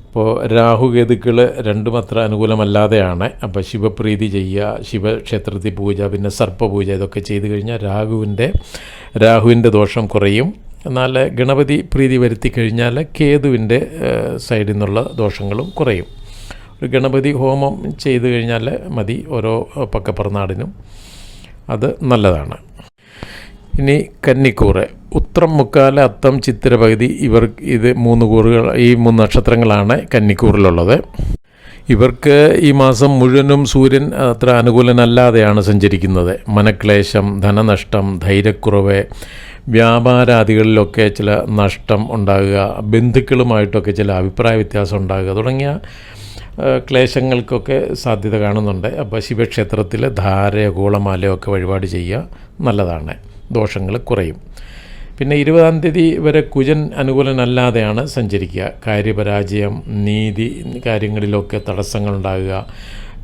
അപ്പോൾ രാഹുകേതുക്കൾ രണ്ടും അത്ര അനുകൂലമല്ലാതെയാണ്. അപ്പോൾ ശിവപ്രീതി ചെയ്യുക, ശിവക്ഷേത്രത്തിൽ പൂജ, പിന്നെ സർപ്പപൂജ, ഇതൊക്കെ ചെയ്തു കഴിഞ്ഞാൽ രാഹുവിൻ്റെ ദോഷം കുറയും. എന്നാൽ ഗണപതി പ്രീതി വരുത്തി കഴിഞ്ഞാൽ കേതുവിൻ്റെ സൈഡിൽ നിന്നുള്ള ദോഷങ്ങളും കുറയും. ഒരു ഗണപതി ഹോമം ചെയ്തു കഴിഞ്ഞാൽ മതി ഓരോ പക്കപ്പറനാടിനും, അത് നല്ലതാണ്. ഇനി കന്നിക്കൂറ്, ഉത്രം, മുക്കാല, അത്തം, ചിത്തിര, പകുതി, ഇത് 3 കൂറുകൾ, ഈ 3 നക്ഷത്രങ്ങളാണ് കന്നിക്കൂറിലുള്ളത്. ഇവർക്ക് ഈ മാസം മുഴുവനും സൂര്യൻ അത്ര അനുകൂലനല്ലാതെയാണ് സഞ്ചരിക്കുന്നത്. മനക്ലേശം, ധനനഷ്ടം, ധൈര്യക്കുറവ്, വ്യാപാരാദികളിലൊക്കെ ചില നഷ്ടം ഉണ്ടാകുക, ബന്ധുക്കളുമായിട്ടൊക്കെ ചില അഭിപ്രായ വ്യത്യാസം ഉണ്ടാകുക തുടങ്ങിയ ക്ലേശങ്ങൾക്കൊക്കെ സാധ്യത കാണുന്നുണ്ട്. അപ്പോൾ ശിവക്ഷേത്രത്തിൽ ധാരയോ കൂളമാലയോ ഒക്കെ വഴിപാട് ചെയ്യുക നല്ലതാണ്, ദോഷങ്ങൾ കുറയും. പിന്നെ 20-ാം തീയതി വരെ കുജൻ അനുകൂലനല്ലാതെയാണ് സഞ്ചരിക്കുക. കാര്യപരാജയം, നീതി കാര്യങ്ങളിലൊക്കെ തടസ്സങ്ങളുണ്ടാകുക,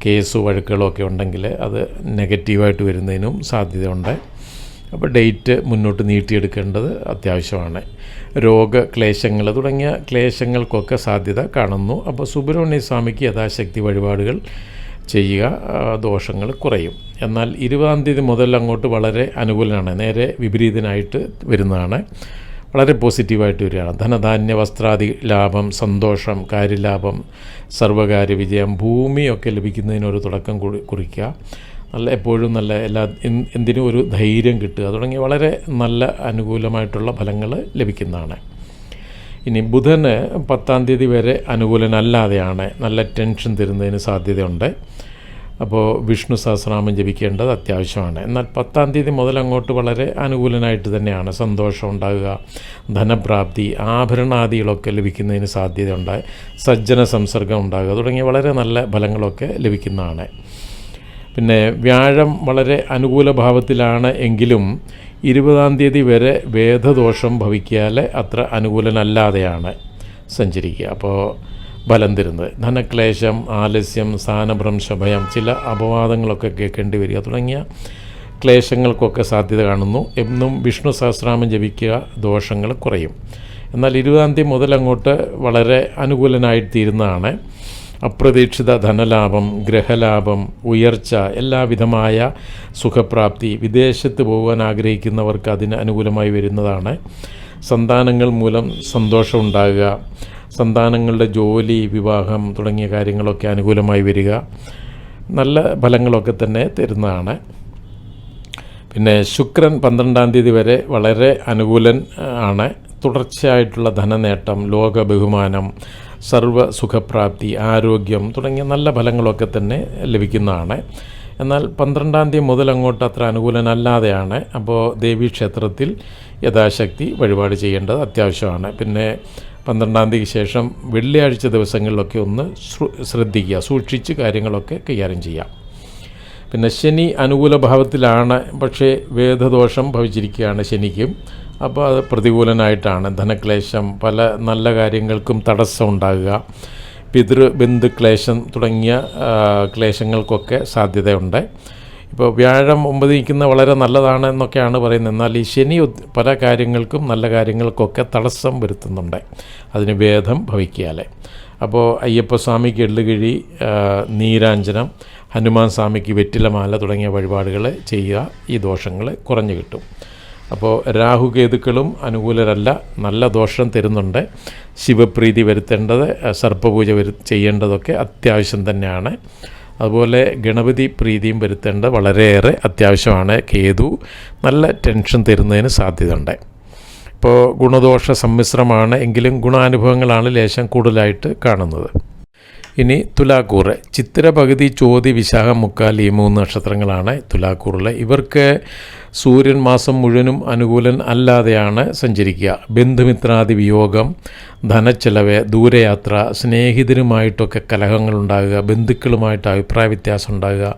കേസ് വഴക്കുകളൊക്കെ ഉണ്ടെങ്കിൽ അത് നെഗറ്റീവായിട്ട് വരുന്നതിനും സാധ്യതയുണ്ട്. അപ്പോൾ ഡേറ്റ് മുന്നോട്ട് നീട്ടിയെടുക്കേണ്ടത് അത്യാവശ്യമാണ്. രോഗക്ലേശങ്ങൾ തുടങ്ങിയ ക്ലേശങ്ങൾക്കൊക്കെ സാധ്യത കാണുന്നു. അപ്പോൾ സുബ്രഹ്മണ്യ സ്വാമിക്ക് യഥാശക്തി വഴിപാടുകൾ ചെയ്യുക, ദോഷങ്ങൾ കുറയും. എന്നാൽ 20-ാം തീയതി മുതൽ അങ്ങോട്ട് വളരെ അനുകൂലമാണ്, നേരെ വിപരീതനായിട്ട് വരുന്നതാണ്, വളരെ പോസിറ്റീവായിട്ട് വരികയാണ്. ധനധാന്യ വസ്ത്രാദി ലാഭം, സന്തോഷം, കാര്യലാഭം, സർവകാര്യ വിജയം, ഭൂമിയൊക്കെ ലഭിക്കുന്നതിനൊരു തുടക്കം കുറിക്കുക, എപ്പോഴും നല്ല എന്തിനും ഒരു ധൈര്യം കിട്ടുക തുടങ്ങിയ വളരെ നല്ല അനുകൂലമായിട്ടുള്ള ഫലങ്ങൾ ലഭിക്കുന്നതാണ്. ഇനി ബുധന് 10-ാം തീയതി വരെ അനുകൂലനല്ലാതെയാണ്, നല്ല ടെൻഷൻ തരുന്നതിന് സാധ്യതയുണ്ട്. അപ്പോൾ വിഷ്ണു സഹസ്രനാമം ജപിക്കേണ്ടത് അത്യാവശ്യമാണ്. എന്നാൽ 10-ാം തീയതി മുതൽ അങ്ങോട്ട് വളരെ അനുകൂലനായിട്ട് തന്നെയാണ്, സന്തോഷം ഉണ്ടാകുക, ധനപ്രാപ്തി, ആഭരണാദികളൊക്കെ ലഭിക്കുന്നതിന് സാധ്യതയുണ്ട്, സജ്ജന സംസർഗം ഉണ്ടാകുക തുടങ്ങിയ വളരെ നല്ല ഫലങ്ങളൊക്കെ ലഭിക്കുന്നതാണ്. പിന്നെ വ്യാഴം വളരെ അനുകൂല ഭാവത്തിലാണ് എങ്കിലും 20-ാം തീയതി വരെ വേദദോഷം ഭവിക്കാൽ അത്ര അനുകൂലനല്ലാതെയാണ് സഞ്ചരിക്കുക. അപ്പോൾ ബലം തരുന്നത് ധനക്ലേശം, ആലസ്യം, സ്ഥാനഭ്രംശഭയം, ചില അപവാദങ്ങളൊക്കെ കേൾക്കേണ്ടി വരിക തുടങ്ങിയ ക്ലേശങ്ങൾക്കൊക്കെ സാധ്യത കാണുന്നു. എന്നും വിഷ്ണു സഹസ്രനാമം ജപിക്കുക, ദോഷങ്ങൾ കുറയും. എന്നാൽ 20-ാം തീയതി മുതൽ അങ്ങോട്ട് വളരെ അനുകൂലനായിത്തീരുന്നതാണ്. അപ്രതീക്ഷിത ധനലാഭം, ഗ്രഹലാഭം, ഉയർച്ച, എല്ലാവിധമായ സുഖപ്രാപ്തി, വിദേശത്ത് പോകാൻ ആഗ്രഹിക്കുന്നവർക്ക് അതിന് അനുകൂലമായി വരുന്നതാണ്. സന്താനങ്ങൾ മൂലം സന്തോഷം ഉണ്ടാകുക, സന്താനങ്ങളുടെ ജോലി, വിവാഹം തുടങ്ങിയ കാര്യങ്ങളൊക്കെ അനുകൂലമായി വരിക, നല്ല ഫലങ്ങളൊക്കെ തന്നെ തരുന്നതാണ്. പിന്നെ ശുക്രൻ 12-ാം തീയതി വരെ വളരെ അനുകൂലൻ ആണ്. തുടർച്ചയായിട്ടുള്ള ധനനേട്ടം, ലോക ബഹുമാനം, സർവ്വ സുഖപ്രാപ്തി, ആരോഗ്യം തുടങ്ങിയ നല്ല ഫലങ്ങളൊക്കെ തന്നെ ലഭിക്കുന്നതാണ്. എന്നാൽ 12-ാം തീയതി മുതൽ അങ്ങോട്ട് അത്ര അനുകൂലനല്ലാതെയാണ്. അപ്പോൾ ദേവീക്ഷേത്രത്തിൽ യഥാശക്തി വഴിപാട് ചെയ്യേണ്ടത് അത്യാവശ്യമാണ്. പിന്നെ 12-ാം തീയതിക്ക് ശേഷം വെള്ളിയാഴ്ച ദിവസങ്ങളിലൊക്കെ ഒന്ന് ശ്രദ്ധിക്കുക, സൂക്ഷിച്ച് കാര്യങ്ങളൊക്കെ കൈകാര്യം ചെയ്യാം. പിന്നെ ശനി അനുകൂല ഭാവത്തിലാണ്, പക്ഷേ വേദദോഷം ഭവിച്ചിരിക്കുകയാണ് ശനിക്കും. അപ്പോൾ അത് പ്രതികൂലനായിട്ടാണ്. ധനക്ലേശം, പല നല്ല കാര്യങ്ങൾക്കും തടസ്സം ഉണ്ടാകുക, പിതൃബന്ധുക്ലേശം തുടങ്ങിയ ക്ലേശങ്ങൾക്കൊക്കെ സാധ്യതയുണ്ട്. ഇപ്പോൾ വ്യാഴം 9 നിൽക്കുന്ന വളരെ നല്ലതാണ് എന്നൊക്കെയാണ് പറയുന്നത്. എന്നാൽ ഈ ശനി പല കാര്യങ്ങൾക്കും നല്ല കാര്യങ്ങൾക്കൊക്കെ തടസ്സം വരുത്തുന്നുണ്ട്, അതിന് ഭേദം ഭവിക്കാതെ. അപ്പോൾ അയ്യപ്പസ്വാമിക്ക് എള്ളുകിഴി, നീരാഞ്ജനം, ഹനുമാൻ സ്വാമിക്ക് വെറ്റിലമാല തുടങ്ങിയ വഴിപാടുകൾ ചെയ്യുക, ഈ ദോഷങ്ങൾ കുറഞ്ഞു കിട്ടും. അപ്പോൾ രാഹുകേതുക്കളും അനുകൂലരല്ല, നല്ല ദോഷം തരുന്നുണ്ട്. ശിവപ്രീതി വരുത്തേണ്ടത്, സർപ്പപൂജ ചെയ്യേണ്ടതൊക്കെ അത്യാവശ്യം തന്നെയാണ്. അതുപോലെ ഗണപതി പ്രീതിയും വരുത്തേണ്ടത് വളരെയേറെ അത്യാവശ്യമാണ്. കേതു നല്ല ടെൻഷൻ തരുന്നതിന് സാധ്യതയുണ്ട്. ഇപ്പോൾ ഗുണദോഷ സമ്മിശ്രമാണ്, എങ്കിലും ഗുണാനുഭവങ്ങളാണ് ലേശം കൂടുതലായിട്ട് കാണുന്നത്. ഇനി തുലാക്കൂറ്, ചിത്തിര, പകുതി, ചോതി, വിശാഖം, മുക്കാൽ, ഈ 3 നക്ഷത്രങ്ങളാണ് തുലാക്കൂറിൽ. ഇവർക്ക് സൂര്യൻ മാസം മുഴുവനും അനുകൂലൻ അല്ലാതെയാണ് സഞ്ചരിക്കുക. ബന്ധുമിത്രാദി വിയോഗം, ധനച്ചെലവ്, ദൂരയാത്ര, സ്നേഹിതരുമായിട്ടൊക്കെ കലഹങ്ങളുണ്ടാകുക, ബന്ധുക്കളുമായിട്ട് അഭിപ്രായ വ്യത്യാസം ഉണ്ടാകുക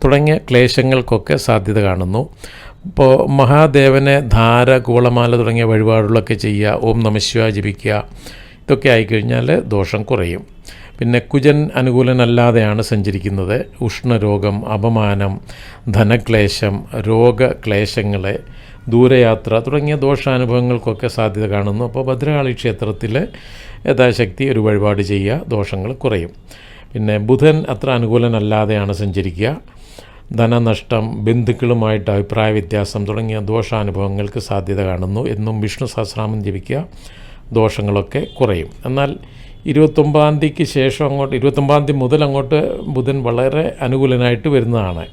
തുടങ്ങിയ ക്ലേശങ്ങൾക്കൊക്കെ സാധ്യത കാണുന്നു. ഇപ്പോൾ മഹാദേവനെ ധാര, കൂളമാല തുടങ്ങിയ വഴിപാടുകളൊക്കെ ചെയ്യുക, ഓം നമഃശിവായ ജപിക്കുക, ഇതൊക്കെ ആയിക്കഴിഞ്ഞാൽ ദോഷം കുറയും. പിന്നെ കുജൻ അനുകൂലനല്ലാതെയാണ് സഞ്ചരിക്കുന്നത്. ഉഷ്ണരോഗം, അപമാനം, ധനക്ലേശം, രോഗക്ലേശങ്ങളെ, ദൂരയാത്ര തുടങ്ങിയ ദോഷാനുഭവങ്ങൾക്കൊക്കെ സാധ്യത കാണുന്നു. അപ്പോൾ ഭദ്രകാളി ക്ഷേത്രത്തിൽ യഥാശക്തി ഒരു വഴിപാട് ചെയ്യുക, ദോഷങ്ങൾ കുറയും. പിന്നെ ബുധൻ അത്ര അനുകൂലനല്ലാതെയാണ് സഞ്ചരിക്കുക. ധനനഷ്ടം, ബന്ധുക്കളുമായിട്ട് അഭിപ്രായ വ്യത്യാസം തുടങ്ങിയ ദോഷാനുഭവങ്ങൾക്ക് സാധ്യത കാണുന്നു. എന്നും വിഷ്ണു സഹസ്രനാമം ജപിക്കുക, ദോഷങ്ങളൊക്കെ കുറയും. എന്നാൽ 29-ാം തീയതിക്ക് ശേഷം അങ്ങോട്ട് 29-ാം തീയതി മുതൽ അങ്ങോട്ട് ബുധൻ വളരെ അനുകൂലനായിട്ട് വരുന്നതാണ്.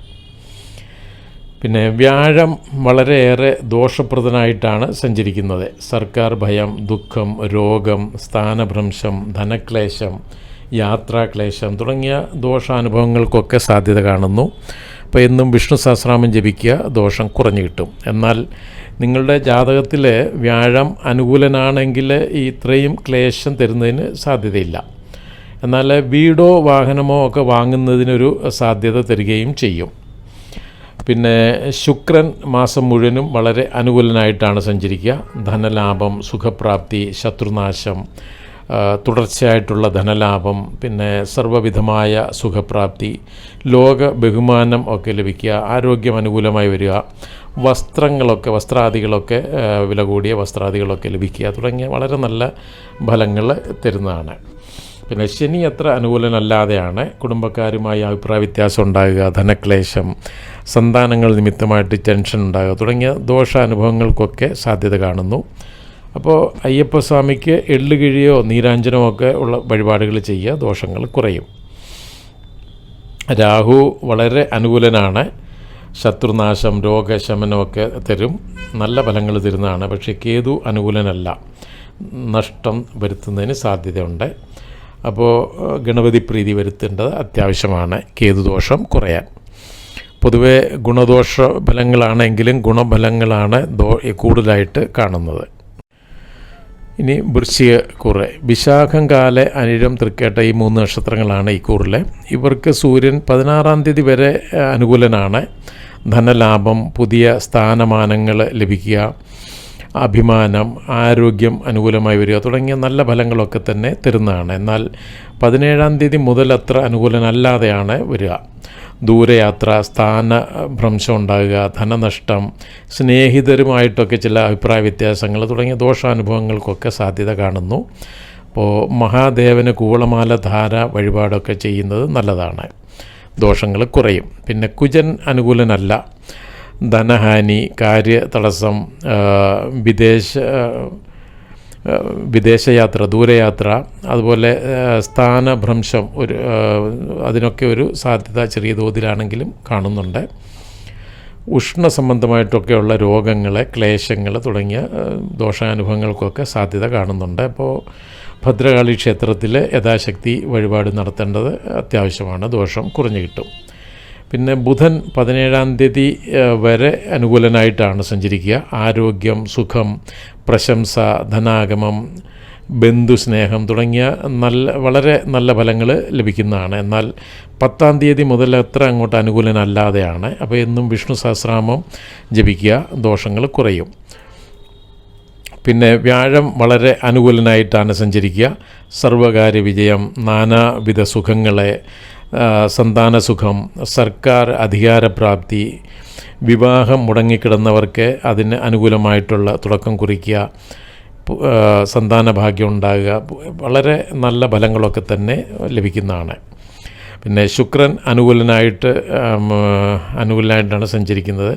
പിന്നെ വ്യാഴം വളരെയേറെ ദോഷപ്രദനായിട്ടാണ് സഞ്ചരിക്കുന്നത്. സർക്കാർ ഭയം, ദുഃഖം, രോഗം, സ്ഥാനഭ്രംശം, ധനക്ലേശം, യാത്രാക്ലേശം തുടങ്ങിയ ദോഷാനുഭവങ്ങൾക്കൊക്കെ സാധ്യത കാണുന്നു. അപ്പോൾ എന്നും വിഷ്ണു സഹസ്രനാമം ജപിക്കുക, ദോഷം കുറഞ്ഞു കിട്ടും. എന്നാൽ നിങ്ങളുടെ ജാതകത്തിൽ വ്യാഴം അനുകൂലനാണെങ്കിൽ ഇത്രയും ക്ലേശം തരുന്നതിന് സാധ്യതയില്ല. എന്നാൽ വീടോ വാഹനമോ ഒക്കെ വാങ്ങുന്നതിനൊരു സാധ്യത തരികയും ചെയ്യും. പിന്നെ ശുക്രൻ മാസം മുഴുവനും വളരെ അനുകൂലനായിട്ടാണ് സഞ്ചരിക്കുക. ധനലാഭം, സുഖപ്രാപ്തി, ശത്രുനാശം, തുടർച്ചയായിട്ടുള്ള ധനലാഭം, പിന്നെ സർവ്വവിധമായ സുഖപ്രാപ്തി, ലോക ബഹുമാനം ഒക്കെ ലഭിക്കുക, ആരോഗ്യം അനുകൂലമായി വരിക, വസ്ത്രാദികളൊക്കെ വില കൂടിയ വസ്ത്രാദികളൊക്കെ ലഭിക്കുക തുടങ്ങിയ വളരെ നല്ല ഫലങ്ങൾ തരുന്നതാണ്. പിന്നെ ശനി അത്ര അനുകൂലനല്ലാതെയാണ്. കുടുംബക്കാരുമായി അഭിപ്രായ വ്യത്യാസം ഉണ്ടാകുക, ധനക്ലേശം, സന്താനങ്ങൾ നിമിത്തമായിട്ട് ടെൻഷൻ ഉണ്ടാകുക തുടങ്ങിയ ദോഷാനുഭവങ്ങൾക്കൊക്കെ സാധ്യത കാണുന്നു. അപ്പോൾ അയ്യപ്പസ്വാമിക്ക് എള്ളുകിഴിയോ നീരാഞ്ജനമോ ഒക്കെ ഉള്ള വഴിപാടുകൾ ചെയ്യുക, ദോഷങ്ങൾ കുറയും. രാഹു വളരെ അനുകൂലനാണ്. ശത്രുനാശം, രോഗശമനമൊക്കെ തരും, നല്ല ഫലങ്ങൾ തരുന്നതാണ്. പക്ഷേ കേതു അനുകൂലനല്ല, നഷ്ടം വരുത്തുന്നതിന് സാധ്യതയുണ്ട്. അപ്പോൾ ഗണപതി പ്രീതി വരുത്തേണ്ടത് അത്യാവശ്യമാണ് കേതുദോഷം കുറയാൻ. പൊതുവെ ഗുണദോഷ ഫലങ്ങളാണെങ്കിലും ഗുണഫലങ്ങളാണ് കൂടുതലായിട്ട് കാണുന്നത്. ഇനി വൃശ്ചിക കൂറ്. വിശാഖം, കാല, അനിഴം, തൃക്കേട്ട ഈ 3 നക്ഷത്രങ്ങളാണ് ഈ കൂറിലെ. ഇവർക്ക് സൂര്യൻ 16-ാം തീയതി വരെ അനുകൂലനാണ്. ധനലാഭം, പുതിയ സ്ഥാനമാനങ്ങൾ ലഭിക്കുക, അഭിമാനം, ആരോഗ്യം അനുകൂലമായി വരിക തുടങ്ങിയ നല്ല ഫലങ്ങളൊക്കെ തന്നെ തരുന്നതാണ്. എന്നാൽ 17-ാം തീയതി മുതൽ അത്ര അനുകൂലനല്ലാതെയാണ് വരിക. ദൂരയാത്ര, സ്ഥാനഭ്രംശം ഉണ്ടാകുക, ധനനഷ്ടം, സ്നേഹിതരുമായിട്ടൊക്കെ ചില അഭിപ്രായ വ്യത്യാസങ്ങൾ തുടങ്ങിയ ദോഷാനുഭവങ്ങൾക്കൊക്കെ സാധ്യത കാണുന്നു. അപ്പോൾ മഹാദേവന് കൂവളമാല ധാര വഴിപാടൊക്കെ ചെയ്യുന്നത് നല്ലതാണ്, ദോഷങ്ങൾ കുറയും. പിന്നെ കുജൻ അനുകൂലനല്ല. ധനഹാനി, കാര്യതടസ്സം, വിദേശയാത്ര, ദൂരയാത്ര, അതുപോലെ സ്ഥാനഭ്രംശം അതിനൊക്കെ ഒരു സാധ്യത ചെറിയ തോതിലാണെങ്കിലും കാണുന്നുണ്ട്. ഉഷ്ണ സംബന്ധമായിട്ടൊക്കെയുള്ള രോഗങ്ങൾ, ക്ലേശങ്ങൾ തുടങ്ങിയ ദോഷാനുഭവങ്ങൾക്കൊക്കെ സാധ്യത കാണുന്നുണ്ട്. അപ്പോൾ ഭദ്രകാളി ക്ഷേത്രത്തിൽ യഥാശക്തി വഴിപാട് നടത്തേണ്ടത് അത്യാവശ്യമാണ്, ദോഷം കുറഞ്ഞു കിട്ടും. പിന്നെ ബുധൻ 17-ാം തീയതി വരെ അനുകൂലനായിട്ടാണ് സഞ്ചരിക്കുക. ആരോഗ്യം, സുഖം, പ്രശംസ, ധനാഗമം, ബന്ധുസ്നേഹം തുടങ്ങിയ വളരെ നല്ല ഫലങ്ങൾ ലഭിക്കുന്നതാണ്. എന്നാൽ 10-ാം തീയതി മുതൽ അത്ര അങ്ങോട്ട് അനുകൂലനല്ലാതെയാണ്. അപ്പോൾ എന്നും വിഷ്ണു സഹസ്രനാമം ജപിക്കുക, ദോഷങ്ങൾ കുറയും. പിന്നെ വ്യാഴം വളരെ അനുകൂലനായിട്ടാണ് സഞ്ചരിക്കുക. സർവകാര്യ വിജയം, നാനാവിധ സുഖങ്ങളെ, സന്താനസുഖം, സർക്കാർ അധികാരപ്രാപ്തി, വിവാഹം മുടങ്ങിക്കിടന്നവർക്ക് അതിന് അനുകൂലമായിട്ടുള്ള തുടക്കം കുറിക്കുക, സന്താനഭാഗ്യം ഉണ്ടാകുക, വളരെ നല്ല ഫലങ്ങളൊക്കെ തന്നെ ലഭിക്കുന്നതാണ്. പിന്നെ ശുക്രൻ അനുകൂലനായിട്ടാണ് സഞ്ചരിക്കുന്നത്,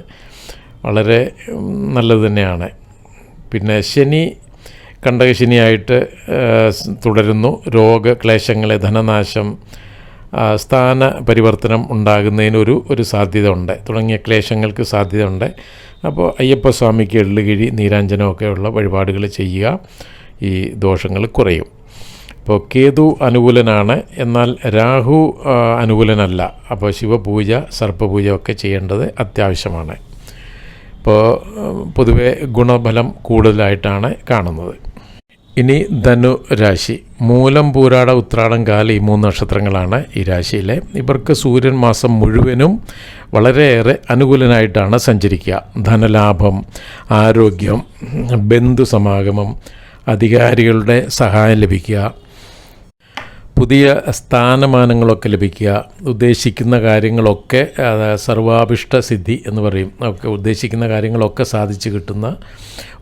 വളരെ നല്ലത് തന്നെയാണ്. പിന്നെ ശനി കണ്ടകശനിയായിട്ട് തുടരുന്നു. രോഗക്ലേശങ്ങളെ, ധനനാശം, സ്ഥാന പരിവർത്തനം ഉണ്ടാകുന്നതിനൊരു സാധ്യത ഉണ്ട് തുടങ്ങിയ ക്ലേശങ്ങൾക്ക് സാധ്യത ഉണ്ട്. അപ്പോൾ അയ്യപ്പസ്വാമിക്ക് എള്ളുകിഴി, നീരാഞ്ജനമൊക്കെയുള്ള വഴിപാടുകൾ ചെയ്യുക, ഈ ദോഷങ്ങൾ കുറയും. അപ്പോൾ കേതു അനുകൂലനാണ്, എന്നാൽ രാഹു അനുകൂലനല്ല. അപ്പോൾ ശിവപൂജ, സർപ്പപൂജ ഒക്കെ ചെയ്യേണ്ടത് അത്യാവശ്യമാണ്. ഇപ്പോൾ പൊതുവെ ഗുണഫലം കൂടുതലായിട്ടാണ് കാണുന്നത്. ഇനി ധനു രാശി. മൂലം, പൂരാട, ഉത്രാടം, കാല ഈ 3 നക്ഷത്രങ്ങളാണ് ഈ രാശിയിലെ. ഇവർക്ക് സൂര്യൻ മാസം മുഴുവനും വളരെയേറെ അനുകൂലനായിട്ടാണ് സഞ്ചരിക്കുക. ധനലാഭം, ആരോഗ്യം, ബന്ധുസമാഗമം, അധികാരികളുടെ സഹായം ലഭിക്കുക, പുതിയ സ്ഥാനമാനങ്ങളൊക്കെ ലഭിക്കുക, ഉദ്ദേശിക്കുന്ന കാര്യങ്ങളൊക്കെ സർവാഭിഷ്ട സിദ്ധി എന്ന് പറയും, ഒക്കെ ഉദ്ദേശിക്കുന്ന കാര്യങ്ങളൊക്കെ സാധിച്ചു കിട്ടുന്ന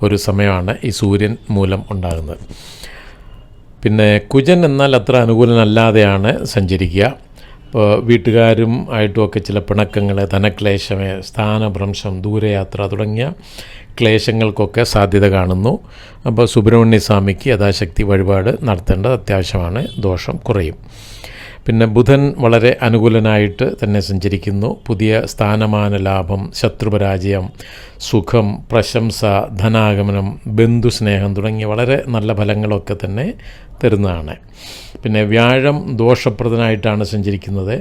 ഒരു സമയമാണ് ഈ സൂര്യൻ മൂലം ഉണ്ടാകുന്നത്. പിന്നെ കുജൻ എന്നാൽ അത്ര അനുകൂലനല്ലാതെയാണ് സഞ്ചരിക്കുക. ഇപ്പോൾ വീട്ടുകാരും ആയിട്ടുമൊക്കെ ചില പിണക്കങ്ങൾ, ധനക്ലേശം, സ്ഥാനഭ്രംശം, ദൂരയാത്ര തുടങ്ങിയ ക്ലേശങ്ങൾക്കൊക്കെ സാധ്യത കാണുന്നു. അപ്പോൾ സുബ്രഹ്മണ്യ സ്വാമിക്ക് യഥാശക്തി വഴിപാട് നടത്തേണ്ടത് അത്യാവശ്യമാണ്, ദോഷം കുറയും. പിന്നെ ബുധൻ വളരെ അനുകൂലനായിട്ട് തന്നെ സഞ്ചരിക്കുന്നു. പുതിയ സ്ഥാനമാന ലാഭം, ശത്രുപരാജയം, സുഖം, പ്രശംസ, ധനാഗമനം, ബന്ധുസ്നേഹം തുടങ്ങിയ വളരെ നല്ല ഫലങ്ങളൊക്കെ തന്നെ തരുന്നതാണ്. പിന്നെ വ്യാഴം ദോഷപ്രദനായിട്ടാണ് സഞ്ചരിക്കുന്നത്.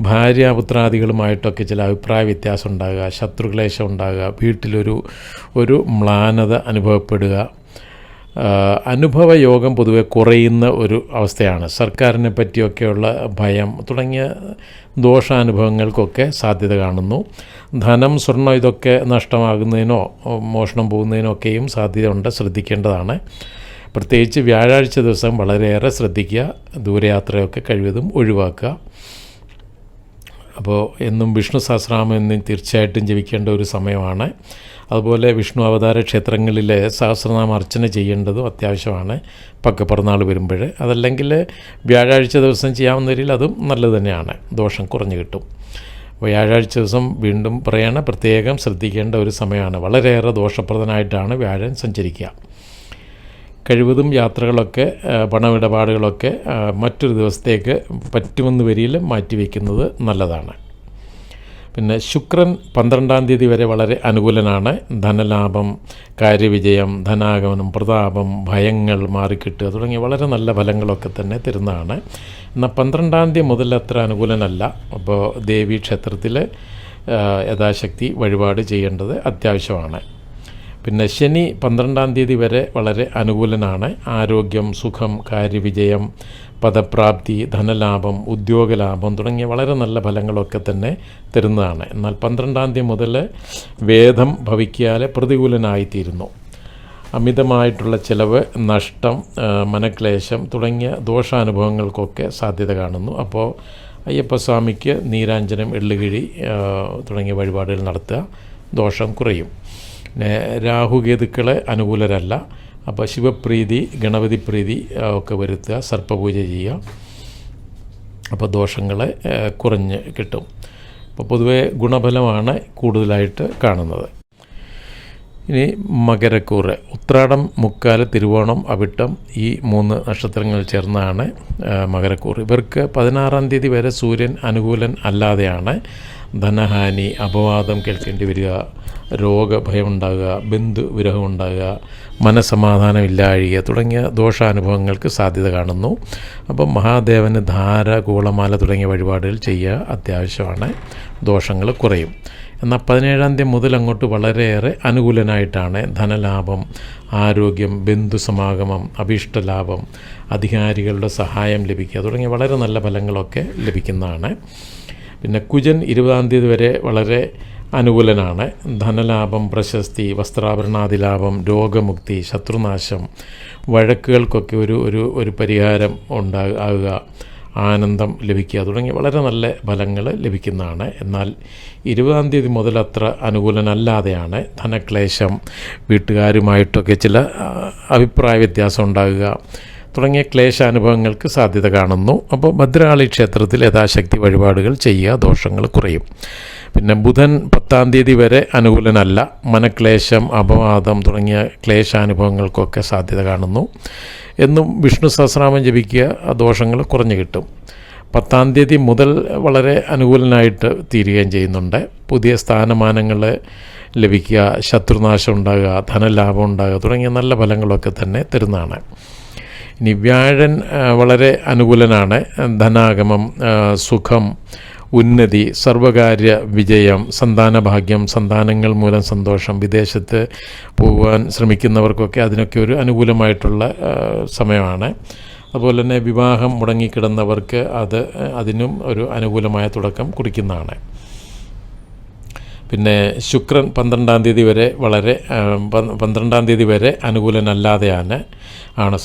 ഭാര്യാപുത്രാദികളുമായിട്ടൊക്കെ ചില അഭിപ്രായ വ്യത്യാസം ഉണ്ടാകുക, ശത്രുക്ലേശം ഉണ്ടാകുക, വീട്ടിലൊരു മ്ലാനത അനുഭവപ്പെടുക, അനുഭവയോഗം പൊതുവെ കുറയുന്ന ഒരു അവസ്ഥയാണ്. സർക്കാരിനെ പറ്റിയൊക്കെയുള്ള ഭയം തുടങ്ങിയ ദോഷാനുഭവങ്ങൾക്കൊക്കെ സാധ്യത കാണുന്നു. ധനം, സ്വർണ്ണം ഇതൊക്കെ നഷ്ടമാകുന്നതിനോ മോഷണം പോകുന്നതിനൊക്കെയും സാധ്യതയുണ്ട്, ശ്രദ്ധിക്കേണ്ടതാണ്. പ്രത്യേകിച്ച് വ്യാഴാഴ്ച ദിവസം വളരെയേറെ ശ്രദ്ധിക്കുക, ദൂരയാത്രയൊക്കെ കഴിവതും ഒഴിവാക്കുക. അപ്പോൾ എന്നും വിഷ്ണു സഹസ്രനാമം എന്നും തീർച്ചയായിട്ടും ജപിക്കേണ്ട ഒരു സമയമാണ്. അതുപോലെ വിഷ്ണു അവതാര ക്ഷേത്രങ്ങളിലെ സഹസ്രനാമം അർച്ചന ചെയ്യേണ്ടതും അത്യാവശ്യമാണ് പക്കപ്പിറന്നാൾ വരുമ്പോൾ. അതല്ലെങ്കിൽ വ്യാഴാഴ്ച ദിവസം ചെയ്യാവുന്നവരിൽ അതും നല്ലത് തന്നെയാണ്, ദോഷം കുറഞ്ഞു കിട്ടും. വ്യാഴാഴ്ച ദിവസം വീണ്ടും പറയണ പ്രത്യേകം ശ്രദ്ധിക്കേണ്ട ഒരു സമയമാണ്. വളരെയേറെ ദോഷപ്രദനായിട്ടാണ് വ്യാഴൻ സഞ്ചരിക്കുക. കഴിവതും യാത്രകളൊക്കെ, പണമിടപാടുകളൊക്കെ മറ്റൊരു ദിവസത്തേക്ക് പറ്റുമെന്ന് വരിയിൽ മാറ്റിവെക്കുന്നത് നല്ലതാണ്. പിന്നെ ശുക്രൻ 12-ാം തീയതി വരെ വളരെ അനുകൂലനാണ്. ധനലാഭം, കാര്യവിജയം, ധനാഗമനം, പ്രതാപം, ഭയങ്ങൾ മാറിക്കിട്ടുക തുടങ്ങിയ വളരെ നല്ല ഫലങ്ങളൊക്കെ തന്നെ തരുന്നതാണ്. എന്നാൽ 12-ാം തീയതി മുതൽ അത്ര അനുകൂലനല്ല. അപ്പോൾ ദേവീ ക്ഷേത്രത്തിൽ യഥാശക്തി വഴിപാട് ചെയ്യേണ്ടത് അത്യാവശ്യമാണ്. പിന്നെ ശനി 12-ാം തീയതി വരെ വളരെ അനുകൂലനാണ്. ആരോഗ്യം, സുഖം, കാര്യവിജയം, പദപ്രാപ്തി, ധനലാഭം, ഉദ്യോഗലാഭം തുടങ്ങിയ വളരെ നല്ല ഫലങ്ങളൊക്കെ തന്നെ തരുന്നതാണ്. എന്നാൽ 12-ാം തീയതി മുതൽ വേദം ഭവിക്കാതെ പ്രതികൂലനായിത്തീരുന്നു. അമിതമായിട്ടുള്ള ചിലവ്, നഷ്ടം, മനക്ലേശം തുടങ്ങിയ ദോഷാനുഭവങ്ങൾക്കൊക്കെ സാധ്യത കാണുന്നു. അപ്പോൾ അയ്യപ്പസ്വാമിക്ക് നീരാഞ്ജനം, എള്ളുകിഴി തുടങ്ങിയ വഴിപാടുകൾ നടത്തുക, ദോഷം കുറയും. പിന്നെ രാഹുകേതുക്കളെ അനുകൂലരല്ല. അപ്പോൾ ശിവപ്രീതി, ഗണപതി പ്രീതി ഒക്കെ വരുത്തുക, സർപ്പപൂജ ചെയ്യുക, അപ്പോൾ ദോഷങ്ങളെ കുറഞ്ഞ് കിട്ടും. അപ്പോൾ പൊതുവേ ഗുണഫലമാണ് കൂടുതലായിട്ട് കാണുന്നത്. ഇനി മകരക്കൂറ്, ഉത്രാടം, മുക്കാല്, തിരുവോണം, അവിട്ടം ഈ 3 നക്ഷത്രങ്ങൾ ചേർന്നാണ് മകരക്കൂറ്. ഇവർക്ക് 16-ാം തീയതി വരെ സൂര്യൻ അനുകൂലൻ അല്ലാതെയാണ്. ധനഹാനി, അപവാദം കേൾക്കേണ്ടി വരിക, രോഗഭയം ഉണ്ടാകുക, ബന്ധുവിരഹം ഉണ്ടാകുക, മനസ്സമാധാനം ഇല്ലാഴിക തുടങ്ങിയ ദോഷാനുഭവങ്ങൾക്ക് സാധ്യത കാണുന്നു. അപ്പം മഹാദേവന് ധാര, കൂളമാല തുടങ്ങിയ വഴിപാടുകൾ ചെയ്യുക അത്യാവശ്യമാണ്, ദോഷങ്ങൾ കുറയും. എന്നാൽ 17-ാം തീയതി മുതൽ അങ്ങോട്ട് വളരെയേറെ അനുകൂലനായിട്ടാണ്. ധനലാഭം, ആരോഗ്യം, ബന്ധുസമാഗമം, അഭീഷ്ടലാഭം, അധികാരികളുടെ സഹായം ലഭിക്കുക തുടങ്ങിയ വളരെ നല്ല ഫലങ്ങളൊക്കെ ലഭിക്കുന്നതാണ്. പിന്നെ കുജൻ 20-ാം തീയതി വരെ വളരെ അനുകൂലനാണ്. ധനലാഭം, പ്രശസ്തി, വസ്ത്രാഭരണാദി ലാഭം, രോഗമുക്തി, ശത്രുനാശം, വഴക്കുകൾക്കൊക്കെ ഒരു പരിഹാരം ആകുക, ആനന്ദം ലഭിക്കുക തുടങ്ങിയ വളരെ നല്ല ഫലങ്ങൾ ലഭിക്കുന്നതാണ്. എന്നാൽ 20-ാം തീയതി മുതൽ അത്ര അനുകൂലനല്ലാതെയാണ്. ധനക്ലേശം, വീട്ടുകാരുമായിട്ടൊക്കെ ചില അഭിപ്രായ വ്യത്യാസം ഉണ്ടാകുക തുടങ്ങിയ ക്ലേശാനുഭവങ്ങൾക്ക് സാധ്യത കാണുന്നു. അപ്പോൾ ഭദ്രകാളി ക്ഷേത്രത്തിൽ യഥാശക്തി വഴിപാടുകൾ ചെയ്യുക, ദോഷങ്ങൾ കുറയും. പിന്നെ ബുധൻ 10-ാം തീയതി വരെ അനുകൂലനല്ല. മനക്ലേശം, അപവാദം തുടങ്ങിയ ക്ലേശാനുഭവങ്ങൾക്കൊക്കെ സാധ്യത കാണുന്നു. എന്നും വിഷ്ണു സഹസ്രനാമം ജപിക്കുക, ദോഷങ്ങൾ കുറഞ്ഞു കിട്ടും. 10-ാം തീയതി മുതൽ വളരെ അനുകൂലനായിട്ട് തീരുകയും ചെയ്യുന്നുണ്ട്. പുതിയ സ്ഥാനമാനങ്ങൾ ലഭിക്കുക, ശത്രുനാശം ഉണ്ടാകുക, ധനലാഭം ഉണ്ടാകുക തുടങ്ങിയ നല്ല ഫലങ്ങളൊക്കെ തന്നെ തരുന്നതാണ്. ഇനി വ്യാഴൻ വളരെ അനുകൂലനാണ്. ധനാഗമം, സുഖം, ഉന്നതി, സർവകാര്യ വിജയം, സന്താനഭാഗ്യം, സന്താനങ്ങൾ മൂലം സന്തോഷം, വിദേശത്ത് പോകുവാൻ ശ്രമിക്കുന്നവർക്കൊക്കെ അതിനൊക്കെ ഒരു അനുകൂലമായിട്ടുള്ള സമയമാണ്. അതുപോലെ തന്നെ വിവാഹം മുടങ്ങിക്കിടന്നവർക്ക് അതിനും ഒരു അനുകൂലമായ തുടക്കം കുറിക്കുന്നതാണ്. പിന്നെ ശുക്രൻ 12-ാം തീയതി വരെ 12-ാം തീയതി വരെ അനുകൂലനല്ലാതെയാണ്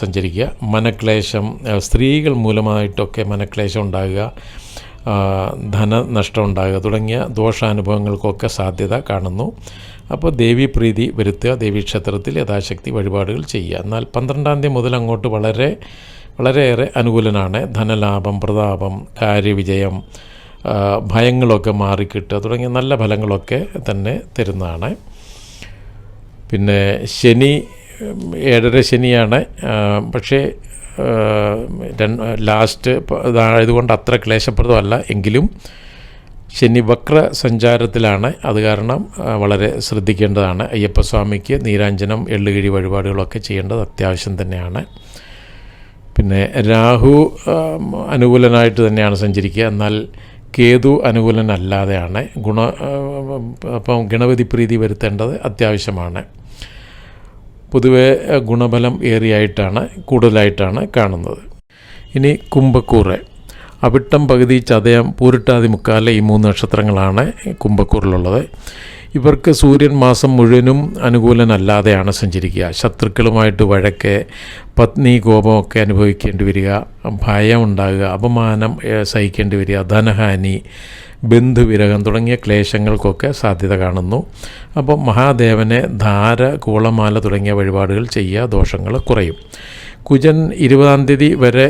സഞ്ചരിക്കുക. മനക്ലേശം, സ്ത്രീകൾ മൂലമായിട്ടൊക്കെ മനക്ലേശം ഉണ്ടാകുക, ധനനഷ്ടം ഉണ്ടാകുക തുടങ്ങിയ ദോഷാനുഭവങ്ങൾക്കൊക്കെ സാധ്യത കാണുന്നു. അപ്പോൾ ദേവീപ്രീതി വരുത്തുക, ദേവീക്ഷേത്രത്തിൽ യഥാശക്തി വഴിപാടുകൾ ചെയ്യുക. എന്നാൽ 12-ാം തീയതി മുതൽ അങ്ങോട്ട് വളരെയേറെ അനുകൂലനാണ്. ധനലാഭം, പ്രതാപം, കാര്യവിജയം, ഭയങ്ങളൊക്കെ മാറിക്കിട്ടുക തുടങ്ങിയ നല്ല ഫലങ്ങളൊക്കെ തന്നെ തരുന്നതാണ്. പിന്നെ ശനി 7.5 ശനിയാണ്. പക്ഷേ ലാസ്റ്റ് ഇതായതുകൊണ്ട് അത്ര ക്ലേശപ്രദമല്ല. എങ്കിലും ശനി വക്ര സഞ്ചാരത്തിലാണ്. അത് കാരണം വളരെ ശ്രദ്ധിക്കേണ്ടതാണ്. അയ്യപ്പസ്വാമിക്ക് നീരാഞ്ജനം, എള്ളുകിഴി വഴിപാടുകളൊക്കെ ചെയ്യേണ്ടത് അത്യാവശ്യം തന്നെയാണ്. പിന്നെ രാഹു അനുകൂലനായിട്ട് തന്നെയാണ് സഞ്ചരിക്കുക. എന്നാൽ കേതു അനുകൂലനല്ലാതെയാണ്. അപ്പം ഗണപതി പ്രീതി വരുത്തേണ്ടത് അത്യാവശ്യമാണ്. പൊതുവെ ഗുണഫലം കൂടുതലായിട്ടാണ് കാണുന്നത്. ഇനി കുംഭക്കൂറ്, അവിട്ടം, പകുതി, ചതയം, പൂരിട്ടാതി, മുക്കാല് ഈ 3 നക്ഷത്രങ്ങളാണ് കുംഭക്കൂറിലുള്ളത്. ഇവർക്ക് സൂര്യൻ മാസം മുഴുവനും അനുകൂലനല്ലാതെയാണ് സഞ്ചരിക്കുക. ശത്രുക്കളുമായിട്ട് വഴക്ക്, പത്നി കോപമൊക്കെ അനുഭവിക്കേണ്ടി വരിക, ഭയം ഉണ്ടാകുക, അപമാനം സഹിക്കേണ്ടി വരിക, ധനഹാനി, ബന്ധുവിരഹം തുടങ്ങിയ ക്ലേശങ്ങൾക്കൊക്കെ സാധ്യത കാണുന്നു. അപ്പോൾ മഹാദേവനെ ധാര, കൂളമാല തുടങ്ങിയ വഴിപാടുകൾ ചെയ്യുക, ദോഷങ്ങൾ കുറയും. കുജൻ 20-ാം തീയതി വരെ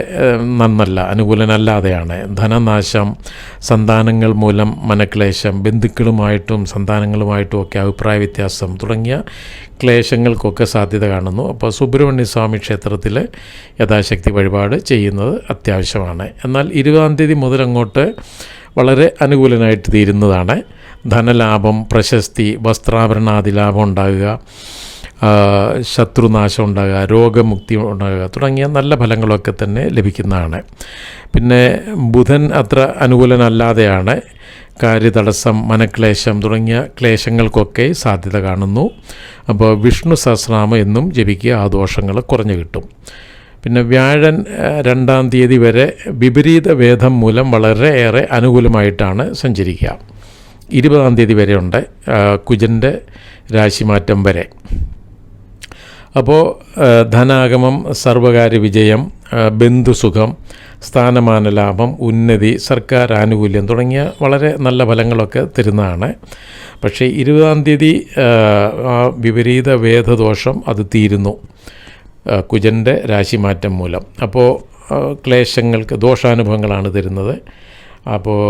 നന്നല്ല, അനുകൂലനല്ലാതെയാണ്. ധനനാശം, സന്താനങ്ങൾ മൂലം മനക്ലേശം, ബന്ധുക്കളുമായിട്ടും സന്താനങ്ങളുമായിട്ടും ഒക്കെ അഭിപ്രായ വ്യത്യാസം തുടങ്ങിയ ക്ലേശങ്ങൾക്കൊക്കെ സാധ്യത കാണുന്നു. അപ്പോൾ സുബ്രഹ്മണ്യ സ്വാമി ക്ഷേത്രത്തിൽ യഥാശക്തി വഴിപാട് ചെയ്യുന്നത് അത്യാവശ്യമാണ്. എന്നാൽ 20-ാം തീയതി മുതൽ അങ്ങോട്ട് വളരെ അനുകൂലനായിട്ട് തീരുന്നതാണ്. ധനലാഭം, പ്രശസ്തി, വസ്ത്രാഭരണാദി ലാഭം ഉണ്ടാകുക, ശത്രുനാശം ഉണ്ടാകുക, രോഗമുക്തി ഉണ്ടാകുക തുടങ്ങിയ നല്ല ഫലങ്ങളൊക്കെ തന്നെ ലഭിക്കുന്നതാണ്. പിന്നെ ബുധൻ അത്ര അനുകൂലനല്ലാതെയാണ്. കാര്യതടസ്സം, മനക്ലേശം തുടങ്ങിയ ക്ലേശങ്ങൾക്കൊക്കെ സാധ്യത കാണുന്നു. അപ്പോൾ വിഷ്ണു സഹസ്രനാമം എന്നും ജപിക്കുക, ആ ദോഷങ്ങൾ കുറഞ്ഞു കിട്ടും. പിന്നെ വ്യാഴൻ 2-ാം തീയതി വരെ വിപരീത വേദം മൂലം വളരെയേറെ അനുകൂലമായിട്ടാണ് സഞ്ചരിക്കുക. 20-ാം തീയതി വരെയുണ്ട് കുജൻ്റെ രാശിമാറ്റം വരെ. അപ്പോൾ ധനാഗമം, സർവകാര്യ വിജയം, ബന്ധുസുഖം, സ്ഥാനമാന ലാഭം, ഉന്നതി, സർക്കാർ ആനുകൂല്യം തുടങ്ങിയ വളരെ നല്ല ഫലങ്ങളൊക്കെ തരുന്നതാണ്. പക്ഷേ 20-ാം തീയതി വിപരീത വേദദോഷം അത് തീരുന്നു കുജൻ്റെ രാശിമാറ്റം മൂലം. അപ്പോൾ ക്ലേശങ്ങൾക്ക് ദോഷാനുഭവങ്ങളാണ് തരുന്നത്. അപ്പോൾ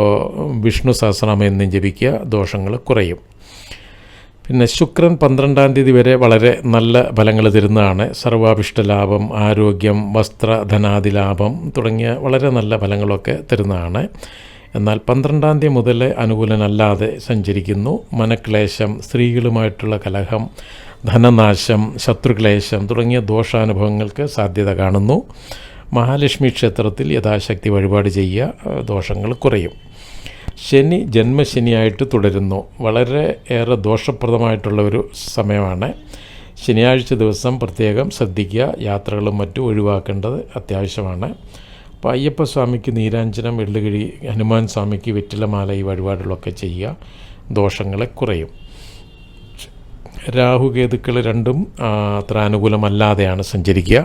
വിഷ്ണു സഹസ്രനാമം എന്നും ജപിക്കുക, ദോഷങ്ങൾ കുറയും. പിന്നെ ശുക്രൻ 12-ാം തീയതി വരെ വളരെ നല്ല ഫലങ്ങൾ തരുന്നതാണ്. സർവാഭിഷ്ടലാഭം, ആരോഗ്യം, വസ്ത്രധനാദി ലാഭം തുടങ്ങിയ വളരെ നല്ല ഫലങ്ങളൊക്കെ തരുന്നതാണ്. എന്നാൽ 12-ാം തീയതി മുതൽ അനുകൂലനല്ലാതെ സഞ്ചരിക്കുന്നു. മനക്ലേശം, സ്ത്രീകളുമായിട്ടുള്ള കലഹം, ധനനാശം, ശത്രുക്ലേശം തുടങ്ങിയ ദോഷാനുഭവങ്ങൾക്ക് സാധ്യത കാണുന്നു. മഹാലക്ഷ്മി ക്ഷേത്രത്തിൽ യഥാശക്തി വഴിപാട് ചെയ്യുക, ദോഷങ്ങൾ കുറയും. ശനി ജന്മശനിയായിട്ട് തുടരുന്നു. വളരെ ഏറെ ദോഷപ്രദമായിട്ടുള്ള ഒരു സമയമാണ്. ശനിയാഴ്ച ദിവസം പ്രത്യേകം ശ്രദ്ധിക്കുക, യാത്രകളും മറ്റും ഒഴിവാക്കേണ്ടത് അത്യാവശ്യമാണ്. അപ്പോൾ അയ്യപ്പസ്വാമിക്ക് നീരാഞ്ജനം, എള്ളുകിഴി, ഹനുമാൻ സ്വാമിക്ക് വെറ്റിലമാല ഈ വഴിപാടുകളൊക്കെ ചെയ്യുക, ദോഷങ്ങളെ കുറയും. രാഹുകേതുക്കൾ രണ്ടും അത്ര അനുകൂലമല്ലാതെയാണ് സഞ്ചരിക്കുക.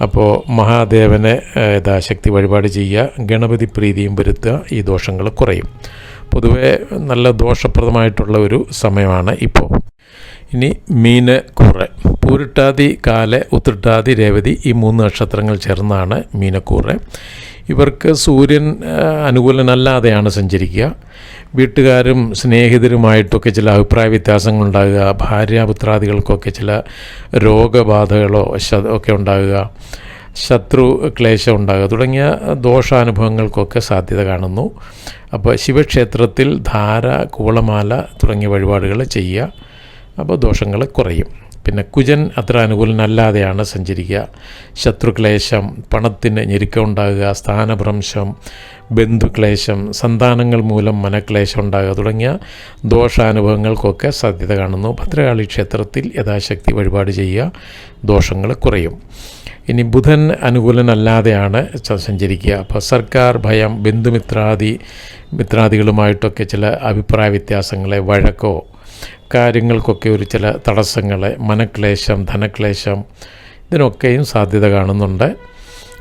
അപ്പോൾ മഹാദേവനെ യഥാശക്തി വഴിപാട് ചെയ്യുക, ഗണപതി പ്രീതിയും വരുത്തുക, ഈ ദോഷങ്ങൾ കുറയും. പൊതുവെ നല്ല ദോഷപ്രദമായിട്ടുള്ള ഒരു സമയമാണ് ഇപ്പോൾ. ഇനി മീനക്കൂറ്, പൂരിട്ടാതി, കാല്, ഉത്രട്ടാതി, രേവതി ഈ 3 നക്ഷത്രങ്ങൾ ചേർന്നാണ് മീനക്കൂറ്. ഇവർക്ക് സൂര്യൻ അനുകൂലനല്ലാതെയാണ് സഞ്ചരിക്കുക. വീട്ടുകാരും സ്നേഹിതരുമായിട്ടൊക്കെ ചില അഭിപ്രായ വ്യത്യാസങ്ങളുണ്ടാകുക, ഭാര്യാപുത്രാദികൾക്കൊക്കെ ചില രോഗബാധകളോ ഒക്കെ ഉണ്ടാകുക, ശത്രു ക്ലേശം ഉണ്ടാകുക തുടങ്ങിയ ദോഷാനുഭവങ്ങൾക്കൊക്കെ സാധ്യത കാണുന്നു. അപ്പോൾ ശിവക്ഷേത്രത്തിൽ ധാര, കൂളമാല തുടങ്ങിയ വഴിപാടുകൾ ചെയ്യുക, അപ്പോൾ ദോഷങ്ങൾ കുറയും. പിന്നെ കുജൻ അത്ര അനുകൂലനല്ലാതെയാണ് സഞ്ചരിക്കുക. ശത്രുക്ലേശം, പണത്തിന് ഞെരുക്കം ഉണ്ടാകുക, സ്ഥാനഭ്രംശം, ബന്ധുക്ലേശം, സന്താനങ്ങൾ മൂലം മനക്ലേശം ഉണ്ടാകുക തുടങ്ങിയ ദോഷാനുഭവങ്ങൾക്കൊക്കെ സാധ്യത കാണുന്നു. ഭദ്രകാളി ക്ഷേത്രത്തിൽ യഥാശക്തി വഴിപാട് ചെയ്യുക, ദോഷങ്ങൾ കുറയും. ഇനി ബുധൻ അനുകൂലനല്ലാതെയാണ് സഞ്ചരിക്കുക. അപ്പോൾ സർക്കാർ ഭയം, മിത്രാദികളുമായിട്ടൊക്കെ ചില അഭിപ്രായ വ്യത്യാസങ്ങളെ, വഴക്കോ കാര്യങ്ങൾക്കൊക്കെ ഒരു ചില തടസ്സങ്ങളെ, മനക്ലേശം, ധനക്ലേശം, ഇതിനൊക്കെയും സാധ്യത കാണുന്നുണ്ട്.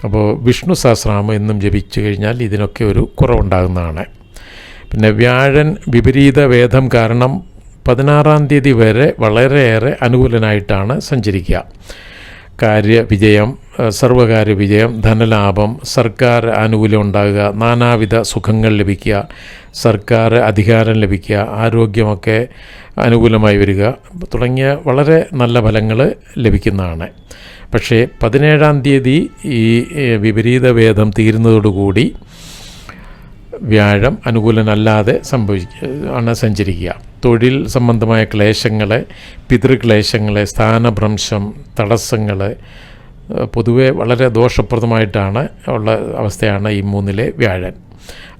അപ്പോൾ വിഷ്ണു സഹസ്രനാമം എന്നും ജപിച്ചു കഴിഞ്ഞാൽ ഇതിനൊക്കെ ഒരു കുറവുണ്ടാകുന്നതാണ്. പിന്നെ വ്യാഴൻ വിപരീത വേദം കാരണം 16-ാം തീയതി വരെ വളരെയേറെ അനുകൂലനായിട്ടാണ് സഞ്ചരിക്കുക. കാര്യവിജയം, സർവകാര്യ വിജയം, ധനലാഭം, സർക്കാർ ആനുകൂല്യം ഉണ്ടാകുക, നാനാവിധ സുഖങ്ങൾ ലഭിക്കുക, സർക്കാർ അധികാരം ലഭിക്കുക, ആരോഗ്യമൊക്കെ അനുകൂലമായി വരിക തുടങ്ങിയ വളരെ നല്ല ഫലങ്ങൾ ലഭിക്കുന്നതാണ്. പക്ഷേ 17-ാം തീയതി ഈ വിപരീത വേദം തീരുന്നതോടുകൂടി വ്യാഴം അനുകൂലനല്ലാതെ ആണ് സഞ്ചരിക്കുക. തൊഴിൽ സംബന്ധമായ ക്ലേശങ്ങളെ, പിതൃക്ലേശങ്ങളെ, സ്ഥാനഭ്രംശം, തടസ്സങ്ങൾ പൊതുവെ വളരെ ദോഷപ്രദമായിട്ടാണ് ഉള്ള അവസ്ഥയാണ് ഈ 3-ലെ വ്യാഴൻ.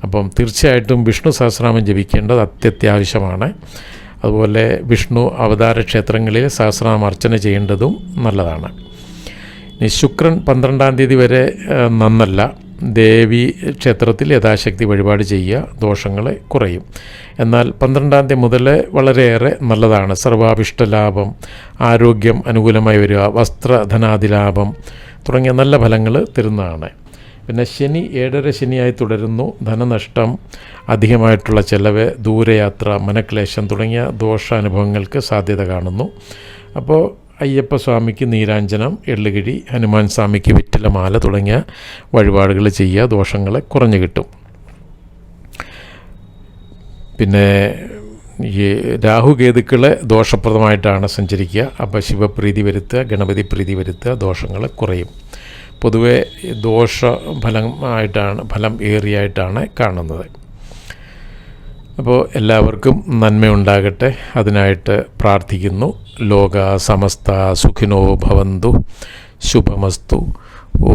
അപ്പം തീർച്ചയായിട്ടും വിഷ്ണു സഹസ്രനാമം ജപിക്കേണ്ടത് അത്യത്യാവശ്യമാണ്. അതുപോലെ വിഷ്ണു അവതാര ക്ഷേത്രങ്ങളിൽ സഹസ്രനാമം അർച്ചന ചെയ്യേണ്ടതും നല്ലതാണ്. ഇനി ശുക്രൻ 12-ാം തീയതി വരെ നന്നല്ല. ദേവി ക്ഷേത്രത്തിൽ യഥാശക്തി വഴിപാട് ചെയ്യുക, ദോഷങ്ങൾ കുറയും. എന്നാൽ 12-ാം തീയതി മുതൽ വളരെയേറെ നല്ലതാണ്. സർവാഭിഷ്ടലാഭം, ആരോഗ്യം അനുകൂലമായി വരിക, വസ്ത്രധനാദിലാഭം തുടങ്ങിയ നല്ല ഫലങ്ങൾ തരുന്നതാണ്. പിന്നെ ശനി 7.5 ശനിയായി തുടരുന്നു. ധനനഷ്ടം, അധികമായിട്ടുള്ള ചെലവ്, ദൂരയാത്ര, മനക്ലേശം തുടങ്ങിയ ദോഷാനുഭവങ്ങൾക്ക് സാധ്യത കാണുന്നു. അപ്പോൾ അയ്യപ്പസ്വാമിക്ക് നീരാഞ്ജനം, എള്ളുകിഴി, ഹനുമാൻ സ്വാമിക്ക് വെറ്റിലമാല തുടങ്ങിയ വഴിപാടുകൾ ചെയ്യുക, ദോഷങ്ങൾ കുറഞ്ഞു കിട്ടും. പിന്നെ ഈ രാഹുകേതുക്കൾ ദോഷപ്രദമായിട്ടാണ് സഞ്ചരിക്കുക. അപ്പോൾ ശിവപ്രീതി വരുത്തുക, ഗണപതി പ്രീതി വരുത്തുക, ദോഷങ്ങൾ കുറയും. പൊതുവെ ഫലം ഏറിയായിട്ടാണ് കാണുന്നത്. അപ്പോൾ എല്ലാവർക്കും നന്മയുണ്ടാകട്ടെ, അതിനായിട്ട് പ്രാർത്ഥിക്കുന്നു. ലോക സമസ്ത സുഖിനോ ഭവന്തു. ശുഭമസ്തു. ഓ